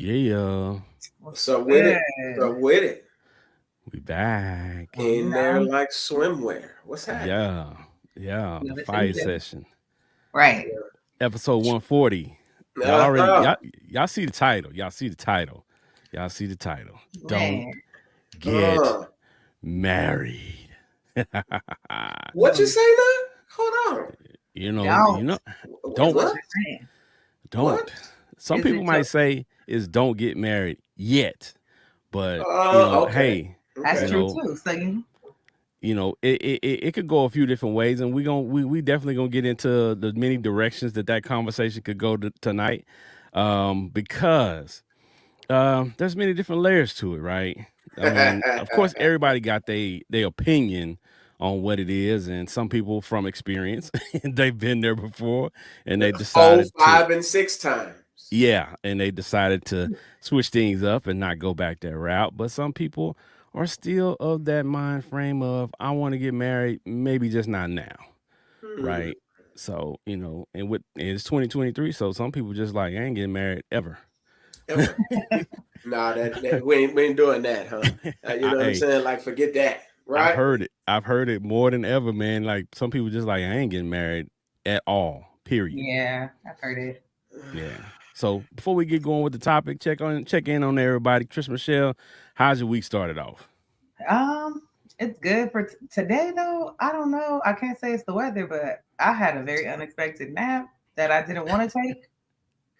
Yeah, What's So with it, good? so with it, we back. in there Now, like swimwear. What's happening? Yeah, yeah, the another Fiyah season. Session, Right. episode 140. Y'all already Uh-huh. y'all see the title. Y'all see the title. Y'all see the title. Don't Man. get Uh-huh. married. What you No, say now? Hold on. You don't. know, Is What? what don't, you're saying. don't. What? Some Is people it your might say is don't get married yet, but Okay. hey, that's you Okay. true know, too. So it could go a few different ways, and we definitely gonna get into the many directions that conversation could go tonight, because there's many different layers to it, right? I mean, of course, everybody got their opinion on what it is, and some people from experience, they've been there before, and they Four, decided to, 5, and 6 times. yeah, and they decided to switch things up and not go back that route. But some people are still of that mind frame of I want to get married, maybe just not now, Hmm. right? So and it's 2023, so some people just like I ain't getting married ever. Ever. Nah, that we ain't doing that, huh? You know what I'm Hey, saying? Like, forget that, I've right? heard it. I've heard it more than ever, man. Like some people just like I ain't getting married at all. Period. yeah, I've heard it. Yeah. So before we get going with the topic, check in on everybody. Chris Michelle, how's your week started off? Um, it's good for today though. I don't know. I can't say it's the weather, but I had a very unexpected nap that I didn't want to take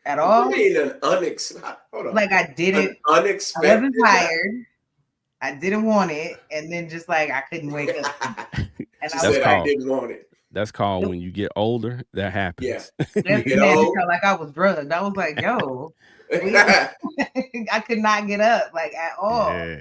at What you all. mean an unexpected? Hold on. Like I An didn't. I wasn't unexpected nap? tired. I didn't want it, and then just like I couldn't wake up, and She I was That's said I like, called didn't want it. that's called nope. when you get older. That Yeah. happens. You That get man, it old. felt like I was drugged. I was like, yo, we, I could not get up like at all. Yeah.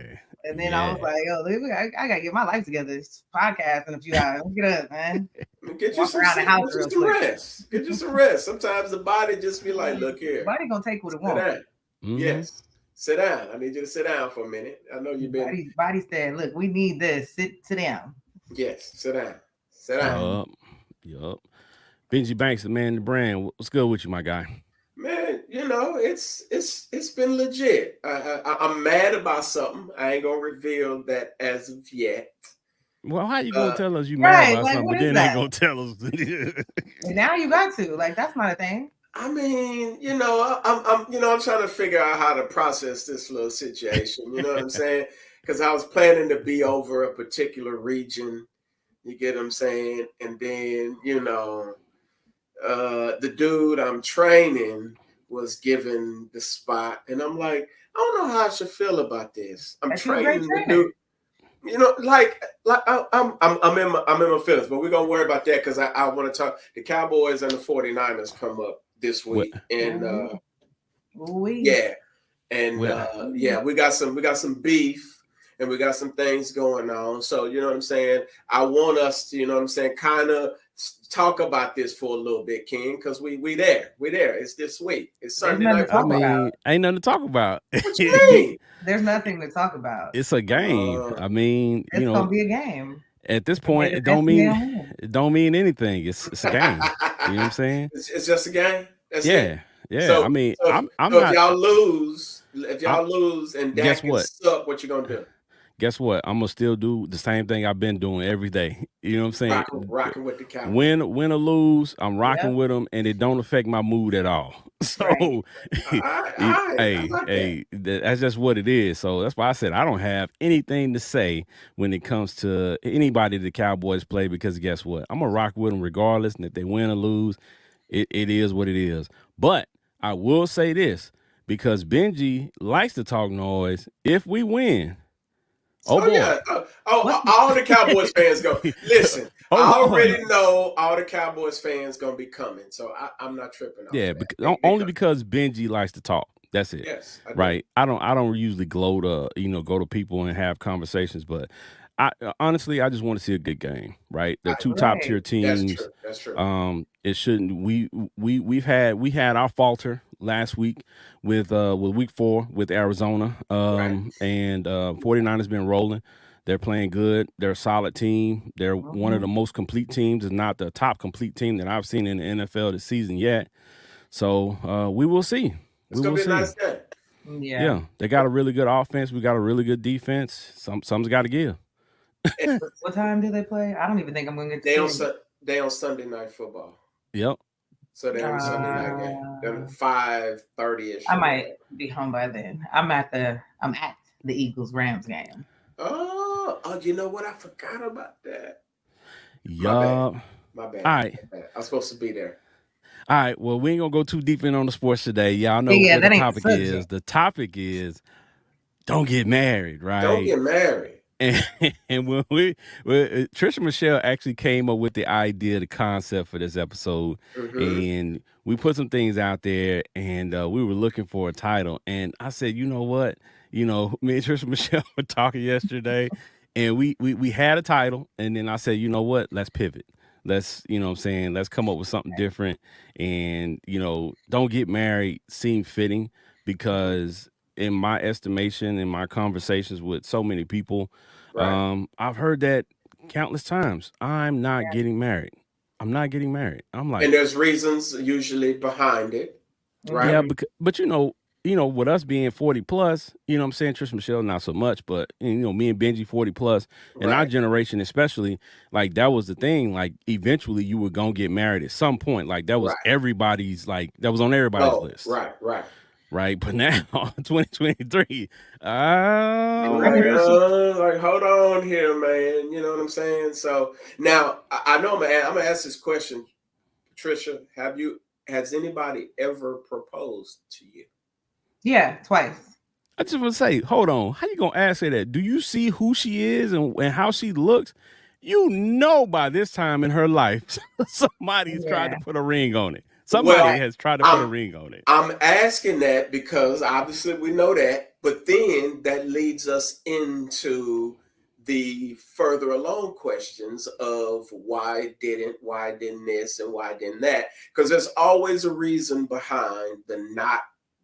And then I was Yeah. like, yo, I gotta get my life together. It's podcast in a few hours. Get up, man. Get you Walk some around the sleep. house Get you real some quick. rest. Get you some rest. Sometimes the body just be like, look here, Body gonna take what it sit wants. down. Hmm. Yes. Sit down. I need you to sit down for a minute. I know you've been. Body said, look, we need this. Sit down. Yes. Sit down. Sit down. Um, Yup. Yup. Benji Banks, the man, the brand. What's good with you, my guy? Man, it's been legit. I'm mad about something. I ain't gonna reveal that as of yet. Well, how you gonna Uh, tell us you mad right, about like something, what but is then ain't that? gonna tell us? And now you got to. Like that's not a thing. I mean, I'm trying to figure out how to process this little situation. You know what I'm saying? Because I was planning to be over a particular region. You get what I'm saying? And then, the dude I'm training was given the spot, and I'm like, I don't know how I should feel about this. I'm That you a great training the trainer. dude. I'm in my feelings, but we're gonna worry about that because I want to talk. The Cowboys and the 49ers come up this well, week, and Ooh, ooh, yeah, and well, yeah, we got some beef, and we got some things going on. So you know what I'm saying. I want us to, you know what I'm saying, kind of talk about this for a little bit, King, because we there. It's this week. It's there's Sunday nothing night to I talk football. about. mean, ain't nothing to talk about. What you mean? There's nothing to talk about. It's a game. Uh, I mean, It's gonna be a game. at this And may point, the best man win. it don't mean anything. It's a game. You know what I'm saying? it's just a game. That's it. Yeah, yeah. I So mean, so if, I'm so if not. y'all lose, I'm and guess Dak can what? suck, what you gonna do? Guess what? I'm gonna still do the same thing I've been doing every day. You know what I'm saying? Rocking with the Cowboys. Win or lose, I'm rocking Yep. with them, and it don't affect my mood at all. Right. So, All right, all right. I like that. that's just what it is. So that's why I said I don't have anything to say when it comes to anybody the Cowboys play because guess what? I'm gonna rock with them regardless, and if they win or lose, it is what it is. But I will say this because Benji likes to talk noise. If we win, oh Oh boy. yeah. What's All the Cowboys fans go. Listen, Hold I on. already know all the Cowboys fans gonna be coming, so I'm not tripping off Yeah, of that. They only come. because Benji likes to talk. That's it. Yes, I do. Right. I don't usually go to people and have conversations, but honestly I just want to see a good game, right? They're I, two top right? tier that's teams. true. That's true. It shouldn't we had our falter last week with week 4 with Arizona. Right. And 49ers been rolling. They're playing good. They're a solid team. They're one of Hmm. the most complete teams, if not the top complete team that I've seen in the NFL this season yet. So we will see. It's We gonna will be a see. nice game. Yeah. They got a really good offense. We got a really good defense. Some's got to give. What time do they play? I don't even think I'm going to get to see it. They on Sunday Night Football. Yep. So they're on Sunday night game. They're 5:30ish. I might be home by then. I'm at the Eagles Rams game. Oh, you know what? I forgot about that. Yup. My bad. All right. I'm supposed to be there. All right. Well, we ain't gonna go too deep in on the sports today. Y'all know Yeah, what that the ain't topic the is. subject. The topic is don't get married, right? Don't get married. And when Trisha Michelle actually came up with the idea, the concept for this episode, and we put some things out there, and we were looking for a title, and I said, you know what, me and Trisha Michelle were talking yesterday, and we had a title, and then I said, you know what, let's pivot. Let's, let's come up with something different, and don't get married seemed fitting because in my estimation, in my conversations with so many people, right. I've heard that countless times. I'm not getting married. I'm not getting married. I'm like, and there's reasons usually behind it, right? Yeah, but with us being 40 plus, I'm saying, Trisha Michelle, not so much, but me and Benji 40 plus, and our generation especially, like that was the thing. Like eventually you were gonna get married at some point. Like that was everybody's, like that was on everybody's list. Right, but now 2023, like hold on here, man. You know what I'm saying? So now I know I'm gonna ask this question, Patricia. Has anybody ever proposed to you? Yeah, twice. I just want to say, hold on, how you gonna ask her that? Do you see who she is and how she looks? By this time in her life, somebody's tried to put a ring on it. Somebody has tried to put a ring on it. I'm asking that because obviously we know that, but then that leads us into the further along questions of why didn't this and why didn't that? Because there's always a reason behind the not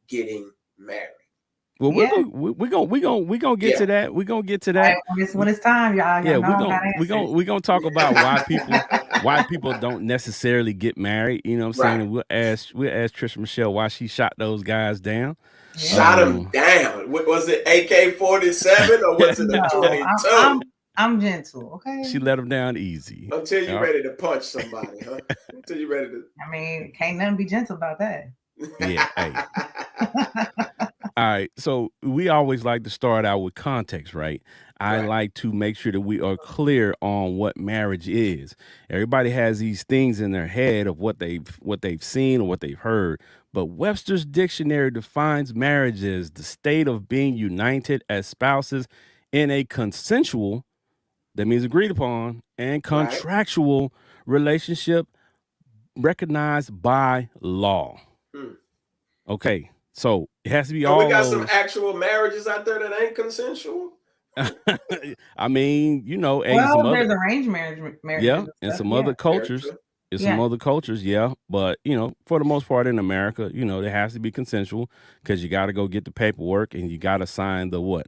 getting married. Well, we're gonna get to that. We're gonna get to that. When it's time, y'all. Yeah, we're gonna talk about why people don't necessarily get married. You know what I'm saying? And we'll ask Trisha Michelle why she shot those guys down. Shot them down. Was it AK-47 or was it a 22? I'm gentle, okay? She let them down easy. Until you're ready to punch somebody, huh? Until you're ready to. I mean, can't nothing be gentle about that. Yeah. Hey. All right. So we always like to start out with context, right? I like to make sure that we are clear on what marriage is. Everybody has these things in their head of what they've seen or what they've heard. But Webster's dictionary defines marriage as the state of being united as spouses in a consensual, that means agreed upon, and contractual relationship recognized by law. Okay. So it has to be all. We got some actual marriages out there that ain't consensual. I mean, there's arranged marriage. Yeah, and some other cultures. Some other cultures, yeah. But for the most part in America, there has to be consensual because you got to go get the paperwork and you got to sign the what?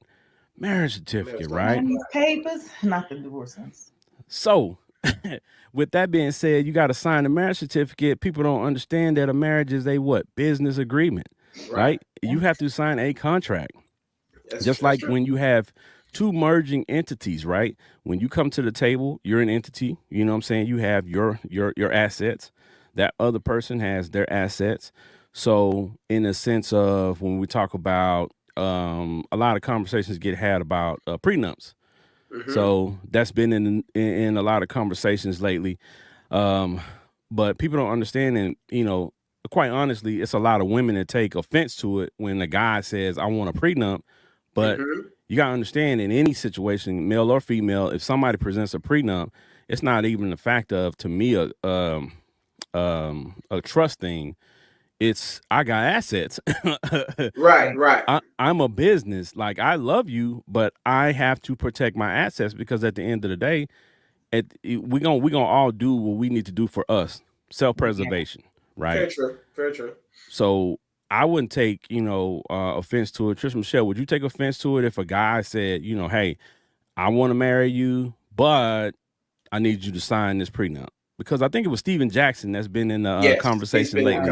Marriage certificate, right? Papers, not the divorce ones. So, with that being said, you got to sign the marriage certificate. People don't understand that a marriage is a what? Business agreement. Right? You have to sign a contract. Just like when you have two merging entities, right? When you come to the table, you're an entity. You know what I'm saying? You have your assets. That other person has their assets. So in a sense of when we talk about a lot of conversations get had about prenups. So that's been in a lot of conversations lately. But people don't understand, and quite honestly, it's a lot of women that take offense to it when the guy says, I want a prenup. But you got to understand, in any situation, male or female, if somebody presents a prenup, it's not even the fact of, to me, a trust thing. It's, I got assets. Right. I'm a business. Like, I love you, but I have to protect my assets because at the end of the day, we're gonna all do what we need to do for us. Self-preservation. Right. Very true. So I wouldn't take, offense to it. Trisha Michelle, would you take offense to it if a guy said, hey, I want to marry you, but I need you to sign this prenup? Because I think it was Steven Jackson that's been in the conversation lately.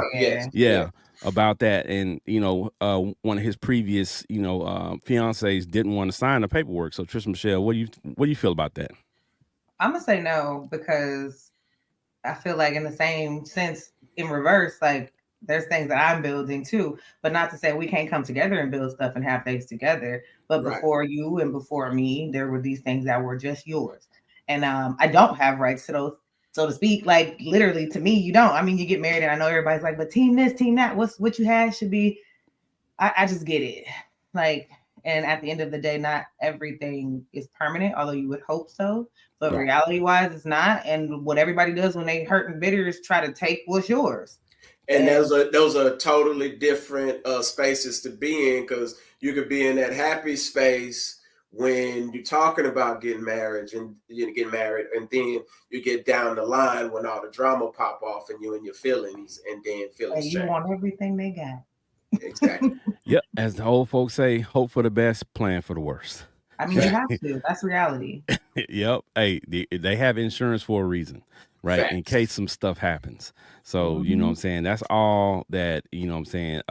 Yeah. about that, and one of his previous fiancés didn't want to sign the paperwork. So Trish Michelle, what do you feel about that? I'm gonna say no, because I feel like in the same sense, in reverse, like there's things that I'm building too, but not to say we can't come together and build stuff and have things together. But Right. before you and before me, there were these things that were just yours, and I don't have rights to those, so to speak. Like literally, to me, you don't. I mean, you get married, and I know everybody's like, but team this, team that. What you had should be. I just get it, like. And at the end of the day, not everything is permanent, although you would hope so. But Right. reality wise, it's not. And what everybody does when they hurt and bitter is try to take what's yours. And those are totally different spaces to be in, because you could be in that happy space when you're talking about getting married, and then you get down the line when all the drama pop off and you and your feelings, and then feelings And you change. want everything they got. Exactly. Yep, as the old folks say, hope for the best, plan for the worst. I mean, you have to. That's reality. Yep. Hey, they have insurance for a reason, right? In Facts. case some stuff happens. So, you know what I'm saying? That's all that, what I'm saying,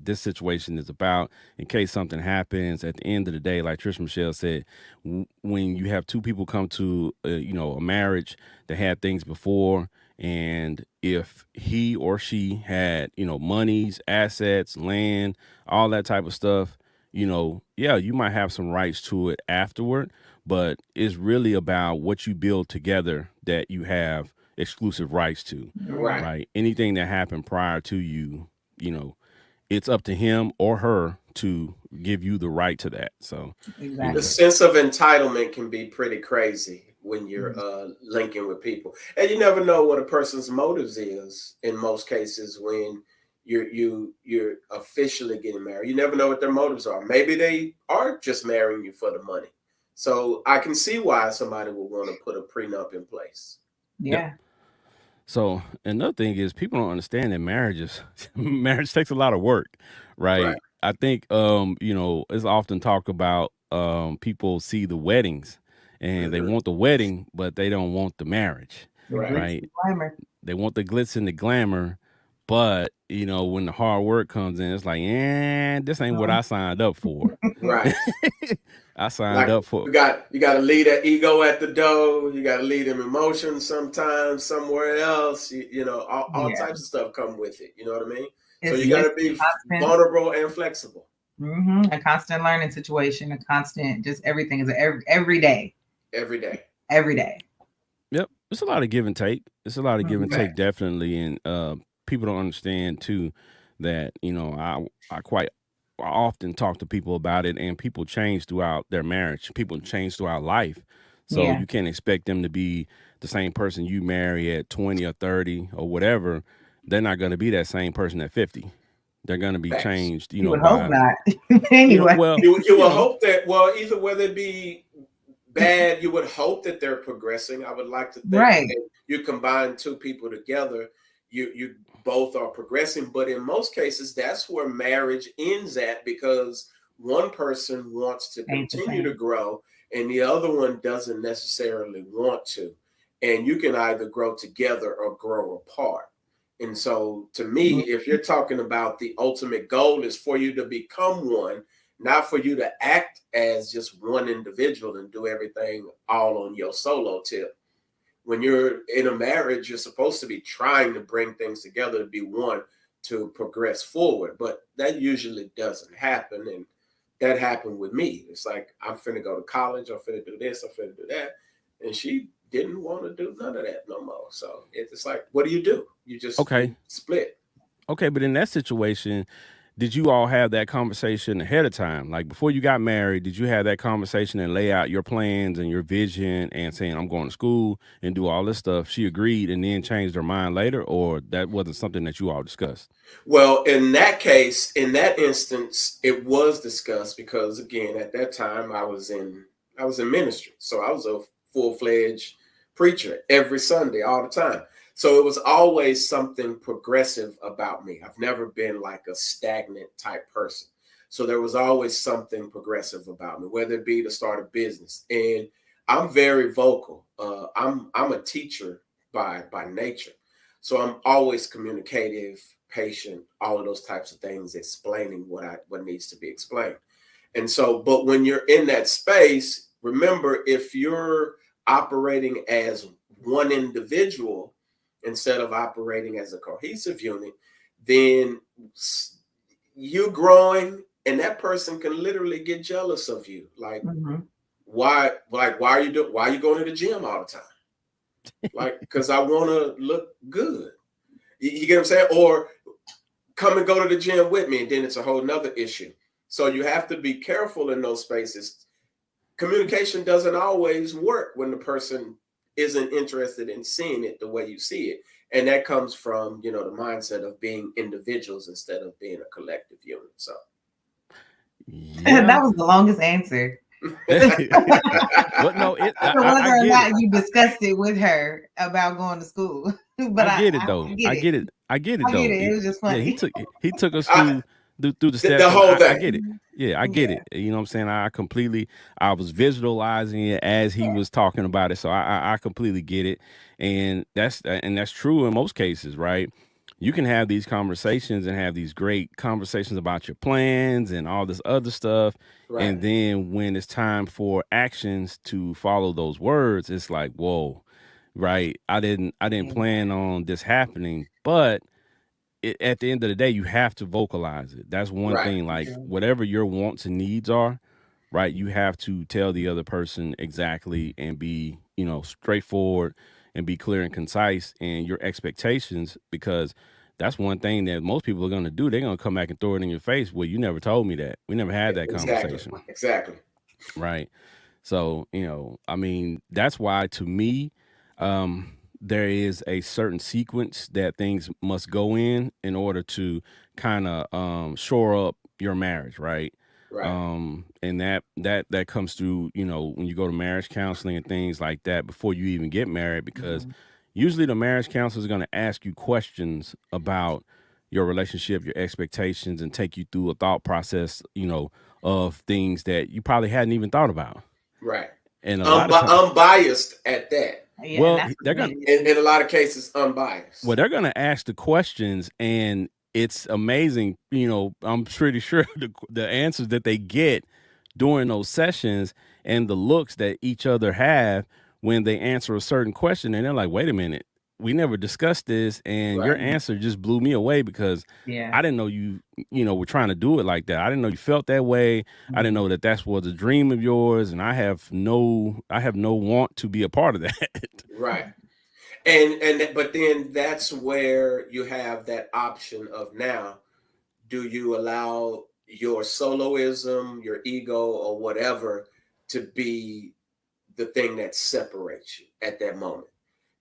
this situation is about. In case something happens at the end of the day, like Trish Michelle said, when you have two people come to, a marriage that had things before, and if he or she had, monies, assets, land, all that type of stuff, yeah, you might have some rights to it afterward, but it's really about what you build together that you have exclusive rights to, Right. right? Anything that happened prior to you, it's up to him or her to give you the right to that. So, Exactly. The sense of entitlement can be pretty crazy when you're linking with people, and you never know what a person's motives is in most cases when you're officially getting married. You never know what their motives are. Maybe they are just marrying you for the money. So I can see why somebody would want to put a prenup in place. Yeah. So another thing is people don't understand that marriage takes a lot of work, right? Right. I think it's often talked about people see the weddings and they want the wedding, but they don't want the marriage, Right. right? They want the glitz and the glamour, but when the hard work comes in, it's like, this ain't what I signed up for. Right. I signed Like up for. you got to leave that ego at the door. You got to leave them emotions sometimes somewhere else. All types of stuff come with it. You know what I mean? So you got to be vulnerable and flexible. A constant learning situation, a constant, just everything is every day. Every day. Every day. Yep. It's a lot of give and take. It's a lot of give and take, definitely. And people don't understand too that, I often talk to people about it, and people change throughout their marriage. People change throughout life. So you can't expect them to be the same person you marry at 20 or 30 or whatever. They're not going to be that same person at 50. They're going to be changed, you would hope not. Anyway. You will hope that, either whether it be bad, you would hope that they're progressing. I would like to think that you combine two people together, you both are progressing. But in most cases, that's where marriage ends at, because one person wants to continue to grow and the other one doesn't necessarily want to. And you can either grow together or grow apart. And so to me, if you're talking about the ultimate goal is for you to become one, not for you to act as just one individual and do everything all on your solo tip. When you're in a marriage, you're supposed to be trying to bring things together to be one, to progress forward. But that usually doesn't happen. And that happened with me. It's like, I'm finna go to college, I'm finna do this, I'm finna do that. And she didn't want to do none of that no more. So it's like, what do? You just split. Okay, but in that situation, did you all have that conversation ahead of time? Like before you got married, did you have that conversation and lay out your plans and your vision and saying, I'm going to school and do all this stuff? She agreed and then changed her mind later, or that wasn't something that you all discussed? Well, in that case, in that instance, it was discussed because, again, at that time I was in ministry. So I was a full-fledged preacher every Sunday, all the time. So it was always something progressive about me. I've never been like a stagnant type person. So there was always something progressive about me, whether it be to start a business. And I'm very vocal. I'm a teacher by nature. So I'm always communicative. patient, all of those types of things, explaining what needs to be explained. And so, but when you're in that space, remember, if you're operating as one individual instead of operating as a cohesive unit, then you growing and that person can literally get jealous of you. Like, why are you going to the gym all the time? Like, because I want to look good. You get what I'm saying? Or come and go to the gym with me, and then it's a whole nother issue. So you have to be careful in those spaces. Communication doesn't always work when the person isn't interested in seeing it the way you see it. And that comes from, the mindset of being individuals instead of being a collective unit. So that was the longest answer. But no, whether or not you discussed it with her about going to school. But I get it though. I get it though. It was just funny. Yeah, he took us through the steps. The whole thing. I get it. Yeah, I get it. You know what I'm saying? I was visualizing it as he was talking about it. So I completely get it. And that's true in most cases, right? You can have these conversations and have these great conversations about your plans and all this other stuff. Right. And then when it's time for actions to follow those words, it's like, whoa, right? I didn't plan on this happening, but at the end of the day, you have to vocalize it. That's one thing. Like whatever your wants and needs are, right? You have to tell the other person exactly and be, straightforward and be clear and concise in your expectations, because that's one thing that most people are going to do. They're going to come back and throw it in your face. Well, you never told me that. We never had that conversation. Exactly. Right. So, that's why to me, there is a certain sequence that things must go in order to kind of shore up your marriage, right? Right. And that comes through, when you go to marriage counseling and things like that before you even get married, because usually the marriage counselor is going to ask you questions about your relationship, your expectations, and take you through a thought process, of things that you probably hadn't even thought about. Right. And a lot of times, unbiased at that. Yeah, well, they're gonna in a lot of cases unbiased. Well, they're gonna ask the questions, and it's amazing. I'm pretty sure the answers that they get during those sessions and the looks that each other have when they answer a certain question, and they're like, "Wait a minute, we never discussed this, and your answer just blew me away because I didn't know you were trying to do it like that. I didn't know you felt that way. I didn't know that was a dream of yours, and I have no want to be a part of that." Right. And but then that's where you have that option of, now, do you allow your soloism, your ego, or whatever to be the thing that separates you at that moment?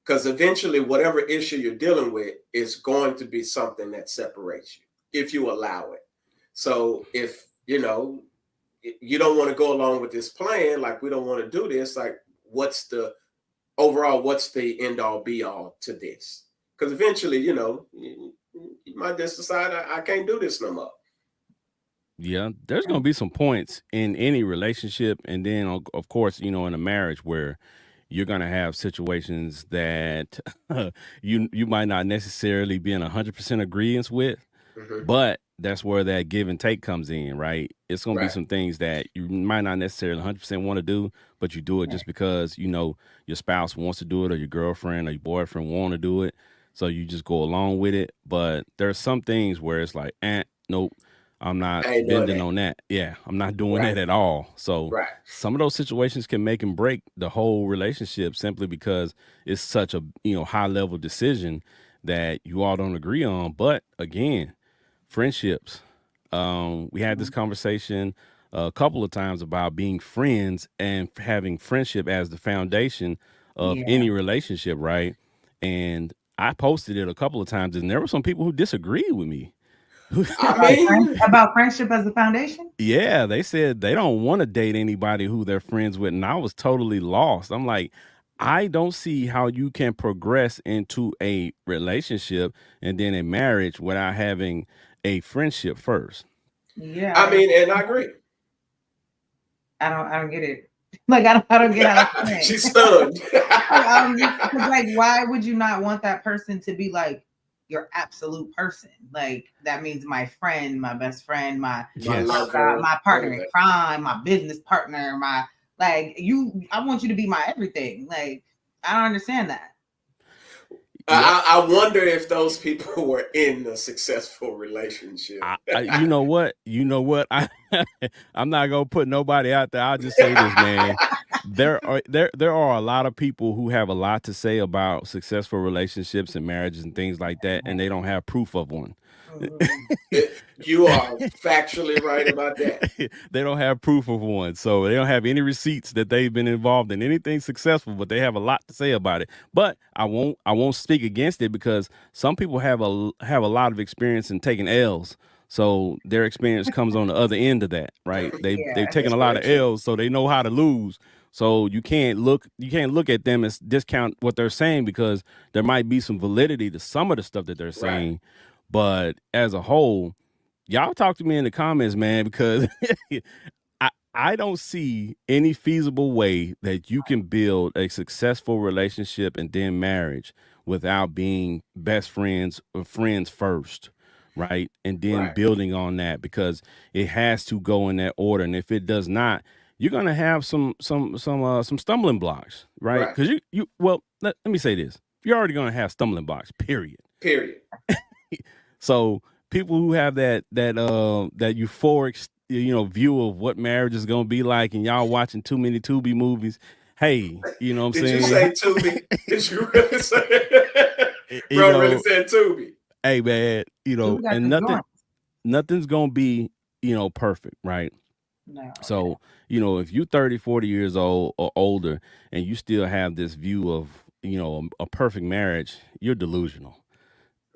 Because eventually, whatever issue you're dealing with is going to be something that separates you if you allow it. So if, you don't want to go along with this plan, like, we don't want to do this, like, what's the end all be all to this? Because eventually, you might just decide, I can't do this no more. Yeah, there's going to be some points in any relationship, and then of course, in a marriage where you're going to have situations that you might not necessarily be in 100% agreement with, but that's where that give and take comes in, right? It's going to be some things that you might not necessarily 100% want to do, but you do it just because, your spouse wants to do it, or your girlfriend or your boyfriend want to do it. So you just go along with it. But there's some things where it's like, nope, I'm not bending on that. Yeah, I'm not doing that at all. So some of those situations can make and break the whole relationship simply because it's such a high level decision that you all don't agree on. But again, friendships. We had this conversation a couple of times about being friends and having friendship as the foundation of any relationship, right? And I posted it a couple of times, and there were some people who disagreed with me. About friendship as a foundation? Yeah, they said they don't want to date anybody who they're friends with, and I was totally lost. I'm like, I don't see how you can progress into a relationship and then a marriage without having a friendship first. Yeah, and I agree. I don't get it. Like, I don't get how that's She's stunned. Like, why would you not want that person to be like your absolute person. Like that means my friend, my best friend, my Yes. my partner in crime, my business partner, my like you. I want you to be my everything. Like I don't understand that. I wonder if those people were in a successful relationship. You know what? I'm not gonna put nobody out there. I'll just say this, man. There are a lot of people who have a lot to say about successful relationships and marriages and things like that, and they don't have proof of one. You are factually right about that. They don't have proof of one, so they don't have any receipts that they've been involved in anything successful, but they have a lot to say about it. But I won't speak against it, because some people have a lot of experience in taking L's, so their experience comes on the other end of that, right? They've taken a lot of L's, so they know how to lose. So you can't look at them and discount what they're saying, because there might be some validity to some of the stuff that they're saying. Right. But as a whole, y'all talk to me in the comments, man, because I don't see any feasible way that you can build a successful relationship and then marriage without being best friends or friends first, right? And then building on that, because it has to go in that order. And if it does not, you're gonna have some stumbling blocks, right? Because let me say this: you're already gonna have stumbling blocks. Period. So people who have that euphoric view of what marriage is gonna be like, and y'all watching too many Tubi movies. Hey, you know what I'm saying? Did you say Tubi? Did you really say? Bro, really said Tubi. Hey, man, and nothing's gonna be perfect, right? No. So, if you're 30, 40 years old or older and you still have this view of, a perfect marriage, you're delusional.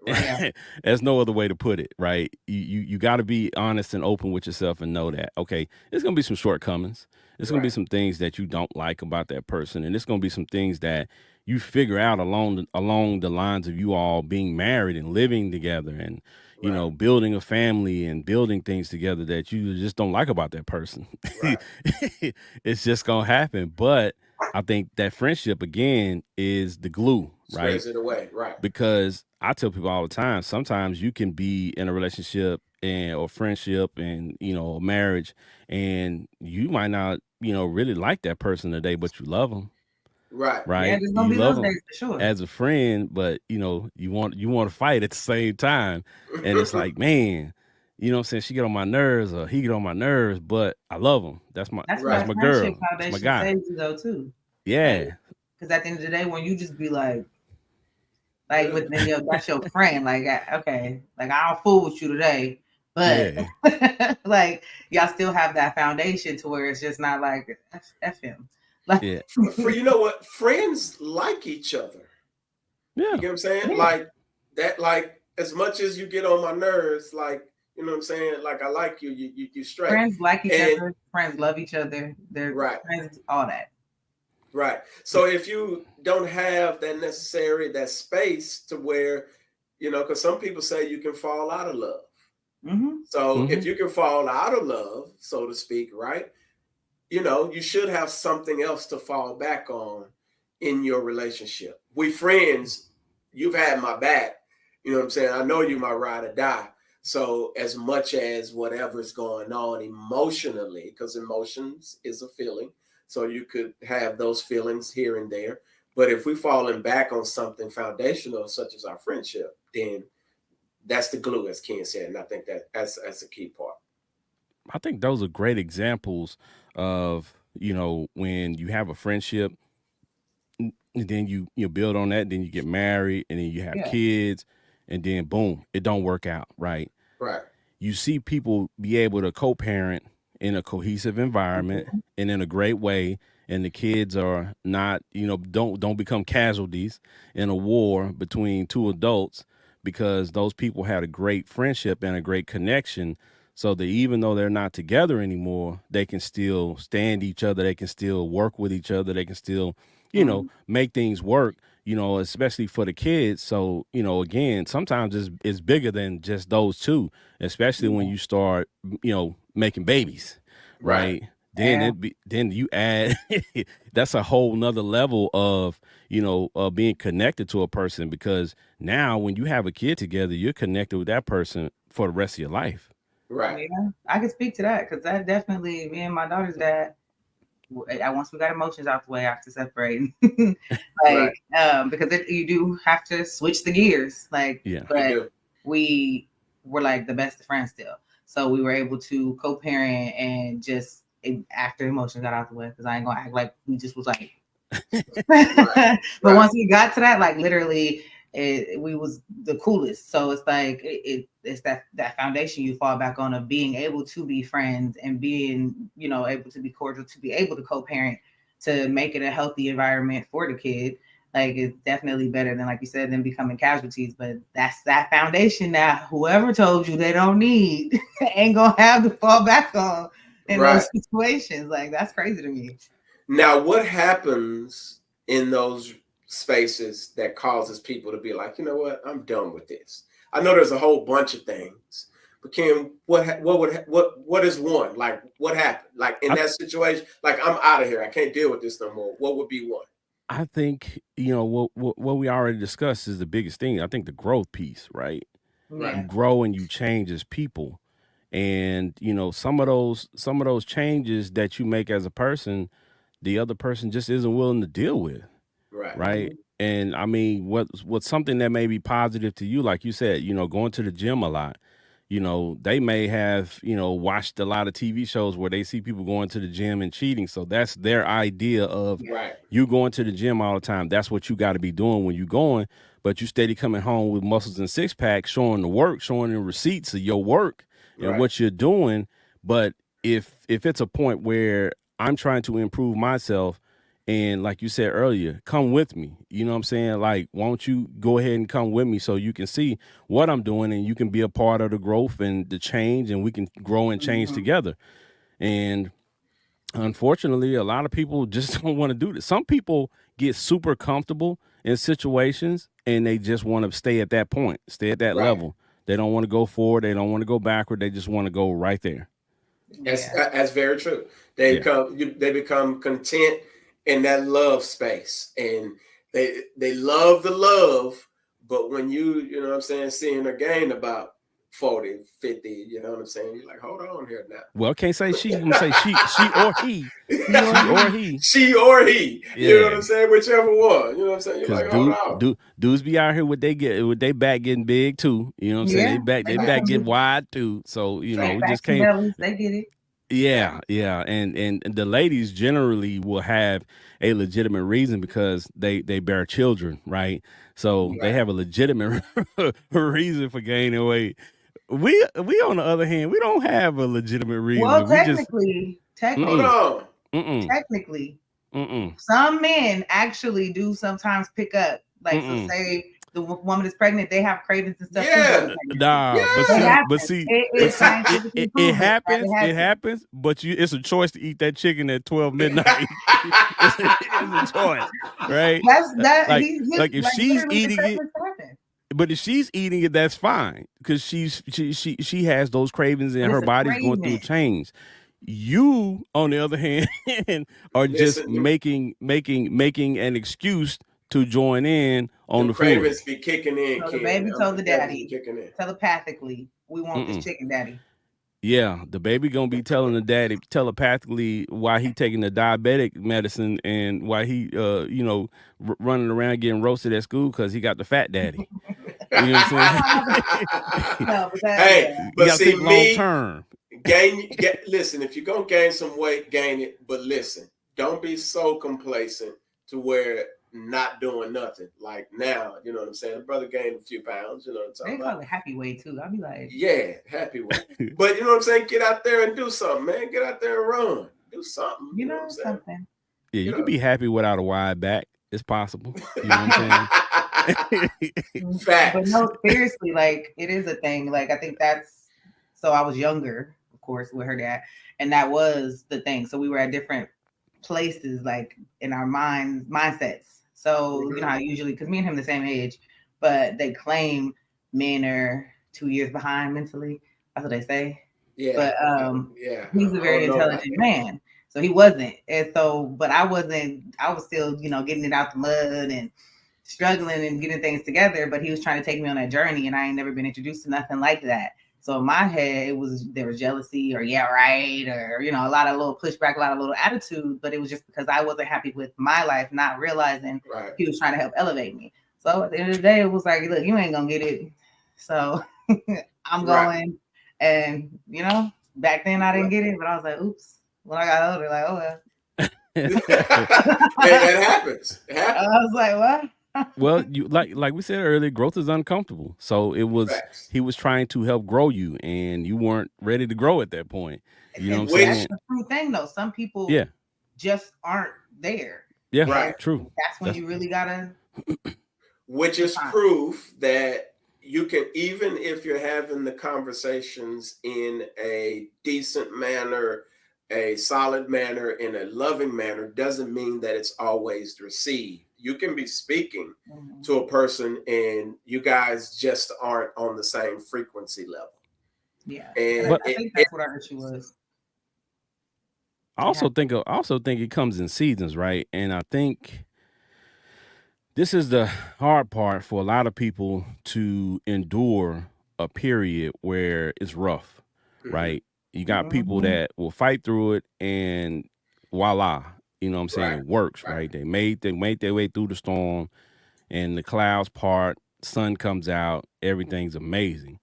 Right. There's no other way to put it, right? You got to be honest and open with yourself and know that, okay, there's going to be some shortcomings. There's going to be some things that you don't like about that person. And there's going to be some things that you figure out along the lines of you all being married and living together and, building a family and building things together that you just don't like about that person. Right. It's just going to happen. But I think that friendship, again, is the glue, right? Spreads it away, right? Because I tell people all the time, sometimes you can be in a relationship or friendship and, a marriage, and you might not, really like that person today, but you love them. Right. Yeah, there's gonna be those days for sure. As a friend, but you want to fight at the same time. And it's like, man, you know what I'm saying? She get on my nerves or he get on my nerves, but I love him. That's my girl. That's my guy. Saves you though too. Yeah. Because at the end of the day, when you just be like with that's your friend, like okay, like I don't fool with you today, but like y'all still have that foundation to where it's just not like F him. Like, For you know what, friends like each other. Yeah, you get what I'm saying? Like that, like as much as you get on my nerves, like you know what I'm saying. Like I like you, you straight. Friends like each other. Friends love each other. They're friends, all that. Right. So if you don't have that space to where, because some people say you can fall out of love. Mm-hmm. So if you can fall out of love, so to speak, right? You should have something else to fall back on in your relationship. We friends, you've had my back. You know what I'm saying? I know you my ride or die. So as much as whatever's going on emotionally, because emotions is a feeling. So you could have those feelings here and there. But if we're falling back on something foundational, such as our friendship, then that's the glue, as Ken said. And I think that's a key part. I think those are great examples of, when you have a friendship, and then you build on that, then you get married, and then you have kids, and then boom, it don't work out, right? Right. You see people be able to co-parent in a cohesive environment and in a great way, and the kids are not, don't become casualties in a war between two adults, because those people had a great friendship and a great connection. So that even though they're not together anymore, they can still stand each other. They can still work with each other. They can still, make things work, especially for the kids. So, again, sometimes it's bigger than just those two, especially when you start, making babies, right? then you add that's a whole nother level of being connected to a person, because now when you have a kid together, you're connected with that person for the rest of your life. Right. Yeah, I can speak to that because that definitely me and my daughter's dad. Once we got emotions out the way after separating, Right. because you do have to switch the gears, like, Yeah. but we were like the best of friends still, so we were able to co-parent and just after emotions got out the way, because I ain't gonna act like we just was like, but once we got to that, like literally, we was the coolest. So it's like it's that foundation you fall back on of being able to be friends and being able to be cordial, to be able to co-parent, to make it a healthy environment for the kid. Like it's definitely better than, like you said, than becoming casualties. But that's that foundation that whoever told you they don't need ain't gonna have to fall back on in those situations. Like that's crazy to me. Now, what happens in those spaces that causes people to be like, you know what, I'm done with this? I know there's a whole bunch of things, but Kim, what is one? Like, what happened? Like in that situation, like I'm out of here, I can't deal with this no more. What would be one? I think what we already discussed is the biggest thing. I think the growth piece, right? Yeah. You grow and you change as people, and some of those changes that you make as a person, the other person just isn't willing to deal with. Right. And I mean, what's something that may be positive to you, like you said, going to the gym a lot, they may have, watched a lot of TV shows where they see people going to the gym and cheating. So that's their idea of you going to the gym all the time. That's what you got to be doing when you're going, but you steady coming home with muscles and six packs, showing the work, showing the receipts of your work and what you're doing. But if it's a point where I'm trying to improve myself, and like you said earlier, come with me. You know what I'm saying? Like, why don't you go ahead and come with me so you can see what I'm doing and you can be a part of the growth and the change, and we can grow and change together. And unfortunately, a lot of people just don't want to do this. Some people get super comfortable in situations and they just want to stay at that point, stay at that level. They don't want to go forward. They don't want to go backward. They just want to go right there. That's very true. They become content in that love space, and they love the love, but when you know what I'm saying, seeing her gain about 40, 50, you know what I'm saying, you're like, hold on here now. Well, can't say she, you can say she or he. She or he. Yeah. You know what I'm saying? Whichever one. You know what I'm saying? You're like, hold on. Dudes be out here with they back getting big too. You know what I'm saying? They back get wide too. So, we just can't. They get it. Yeah. And the ladies generally will have a legitimate reason because they bear children, right? So they have a legitimate reason for gaining weight. We on the other hand, we don't have a legitimate reason. Well, technically, some men actually do sometimes pick up. Like, so say the woman is pregnant, they have cravings and stuff. But see, it happens. But it's a choice to eat that chicken at 12 midnight. It's a choice, right? Like if she's eating it. But if she's eating it, that's fine because she has those cravings and her body's going through a change. You, on the other hand, are just making an excuse to join in on the cravings food. Be kicking in. So the baby told the daddy telepathically, "We want this chicken, daddy." Yeah, the baby gonna be telling the daddy telepathically why he taking the diabetic medicine and why he running around getting roasted at school because he got the fat daddy. You know what I'm saying? But see, long term. Listen, if you're gonna gain some weight, gain it. But listen, don't be so complacent to where not doing nothing. Like now, you know what I'm saying? The brother gained a few pounds, you know what I'm saying? They call it happy weight too. I'll be like, yeah, happy weight. But you know what I'm saying? Get out there and do something, man. Get out there and run. Do something. You know something. Yeah, you can be happy without a wide back. It's possible. You know what I'm saying? Facts. But no, seriously, like it is a thing. Like I think so I was younger, of course, with her dad, and that was the thing. So we were at different places, like in our mindsets. So you know how usually, because me and him the same age, but they claim men are 2 years behind mentally. That's what they say. Yeah. But he's a very intelligent man. So he wasn't. And so, but I wasn't, I was still, you know, getting it out the mud and struggling and getting things together. But he was trying to take me on that journey, and I ain't never been introduced to nothing like that. So in my head, there was jealousy or yeah, right, or you know, a lot of little pushback, a lot of little attitude, but it was just because I wasn't happy with my life, not realizing he was trying to help elevate me. So at the end of the day, it was like, look, you ain't gonna get it. So I'm going, and you know, back then I didn't get it, but I was like, oops. When I got older, like, oh well. Hey, that happens. It happens. I was like, what? Well, you like we said earlier, growth is uncomfortable. So he was trying to help grow you, and you weren't ready to grow at that point. You know what I'm saying? That's the true thing, though. Some people just aren't there. Yeah, right. True. That's when you really gotta. Which is proof that you can, even if you're having the conversations in a decent manner, a solid manner, in a loving manner, doesn't mean that it's always received. You can be speaking to a person and you guys just aren't on the same frequency level. Yeah. And I think that's what our issue was. I also think it comes in seasons, right? And I think this is the hard part for a lot of people to endure a period where it's rough, right? You got people that will fight through it and voila, you know what I'm saying? It works, right? They made their way through the storm and the clouds part, sun comes out, everything's amazing.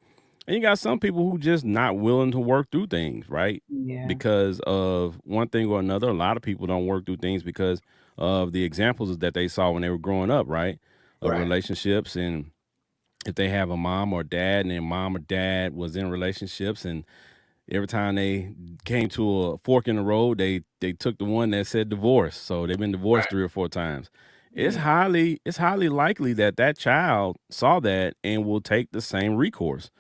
And you got some people who just not willing to work through things, right? Yeah. Because of one thing or another. A lot of people don't work through things because of the examples that they saw when they were growing up, right? Of relationships. And if they have a mom or dad and their mom or dad was in relationships, and every time they came to a fork in the road, they took the one that said divorce. So they've been divorced 3 or 4 times. It's highly likely that child saw that and will take the same recourse.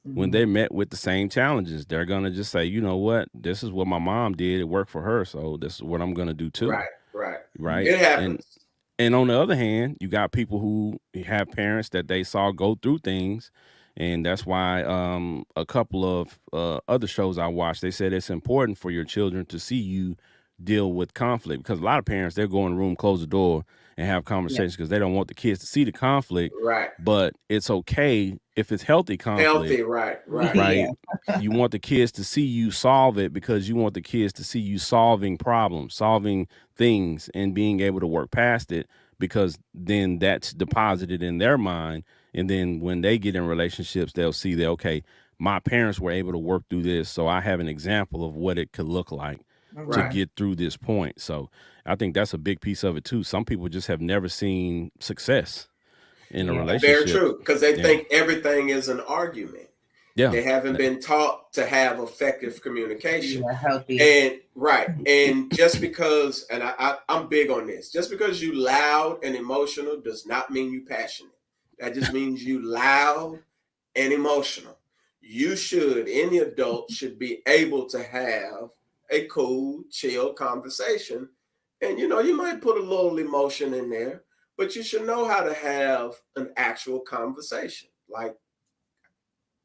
When they met with the same challenges, they're going to just say, you know what, this is what my mom did. It worked for her. So this is what I'm going to do too. Right. It happens. And on the other hand, you got people who have parents that they saw go through things. And that's why a couple of other shows I watched, they said it's important for your children to see you deal with conflict, because a lot of parents, they'll go in the room, close the door, and have conversations because they don't want the kids to see the conflict. Right. But it's okay if it's healthy conflict. Right. You want the kids to see you solve it because you want the kids to see you solving problems, solving things, and being able to work past it, because then that's deposited in their mind. And then when they get in relationships, they'll see that, okay, my parents were able to work through this, so I have an example of what it could look like to get through this point. So I think that's a big piece of it too. Some people just have never seen success in a relationship. Very true, because they think everything is an argument. Yeah. They haven't been taught to have effective communication. Healthy. And just because, and I'm big on this, just because you loud and emotional does not mean you passionate. That just means you loud and emotional. Any adult should be able to have a cool, chill conversation. And, you know, you might put a little emotion in there, but you should know how to have an actual conversation,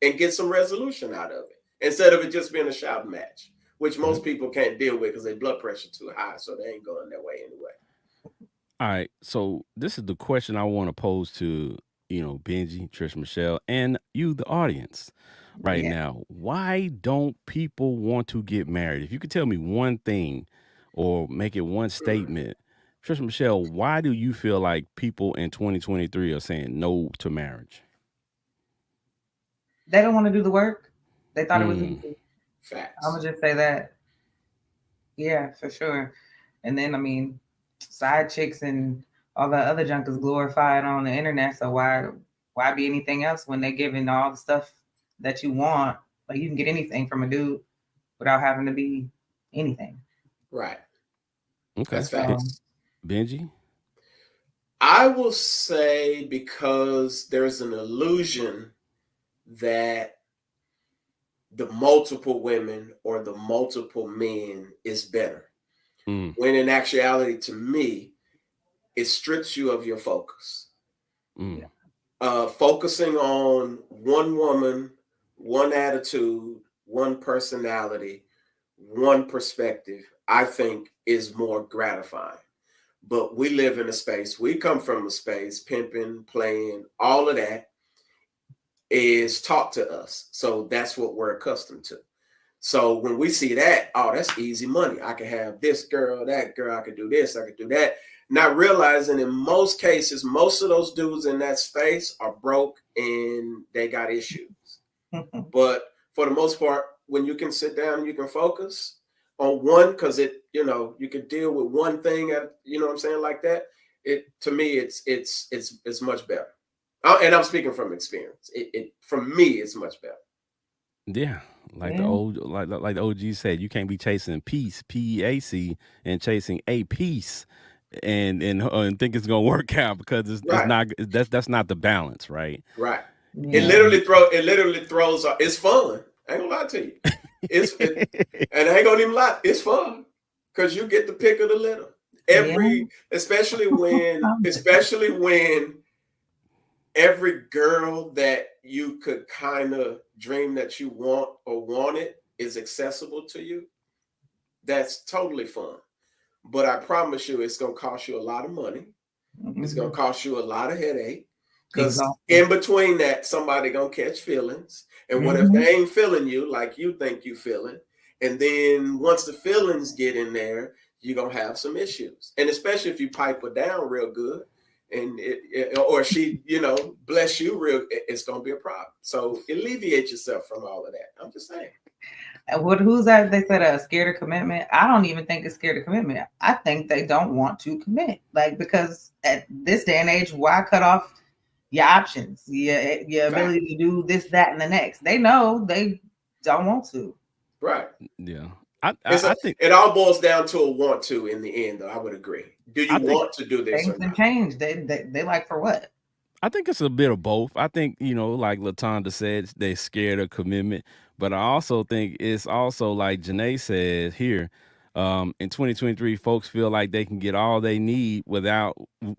and get some resolution out of it, instead of it just being a shout match, which most people can't deal with because their blood pressure too high, so they ain't going their way anyway. All right, so this is the question I want to pose to, Benji, Trish, Michelle, and you, the audience, right now. Why don't people want to get married? If you could tell me one thing or make it one statement, Trish, Michelle, why do you feel like people in 2023 are saying no to marriage? They don't want to do the work. They thought it was easy. Facts. I'm gonna just say that. Yeah, for sure. And then, I mean, side chicks and all the other junk is glorified on the internet. So why be anything else when they're giving all the stuff that you want? Like, you can get anything from a dude without having to be anything. Right. Okay. That's facts. Benji? I will say because there's an illusion that the multiple women or the multiple men is better. When in actuality, to me, it strips you of your focus. Focusing on one woman, one attitude, one personality, one perspective, I think is more gratifying. But we live in a space, we come from a space, pimping, playing, all of that is taught to us. So that's what we're accustomed to. So when we see that, oh, that's easy money. I can have this girl, that girl, I can do this, I can do that. Not realizing in most cases, most of those dudes in that space are broke and they got issues. But for the most part, when you can sit down and you can focus on one, because it, you can deal with one thing at, what I'm saying, like that. It, to me, it's much better. And I'm speaking from experience. For me, it's much better. Yeah, like the OG said, you can't be chasing peace, PEAC, and chasing a piece, and think it's gonna work out, because it's not. That's not the balance, right? Right. Yeah. It literally throws. It's fun. I ain't gonna lie to you. And I ain't gonna even lie. It's fun because you get the pick of the litter. Especially when every girl that you could kind of dream that you want or wanted is accessible to you. That's totally fun. But I promise you, it's going to cost you a lot of money. Mm-hmm. It's going to cost you a lot of headache. Because in between that, somebody going to catch feelings. And what if they ain't feeling you like you think you feeling? And then once the feelings get in there, you're going to have some issues. And especially if you pipe her down real good, and or she, bless you real, it's gonna be a problem. So alleviate yourself from all of that. I'm just saying. And who's that? They said scared of commitment. I don't even think it's scared of commitment. I think they don't want to commit, because at this day and age, why cut off your options, your ability to do this, that, and the next? They know they don't want to. Right. Yeah. I think it all boils down to a want to in the end, though. I would agree. Do you want to do this or not? Change. They like for what? I think it's a bit of both. I think, like LaTonda said, they're scared of commitment. But I also think it's also like Janae said here, in 2023, folks feel like they can get all they need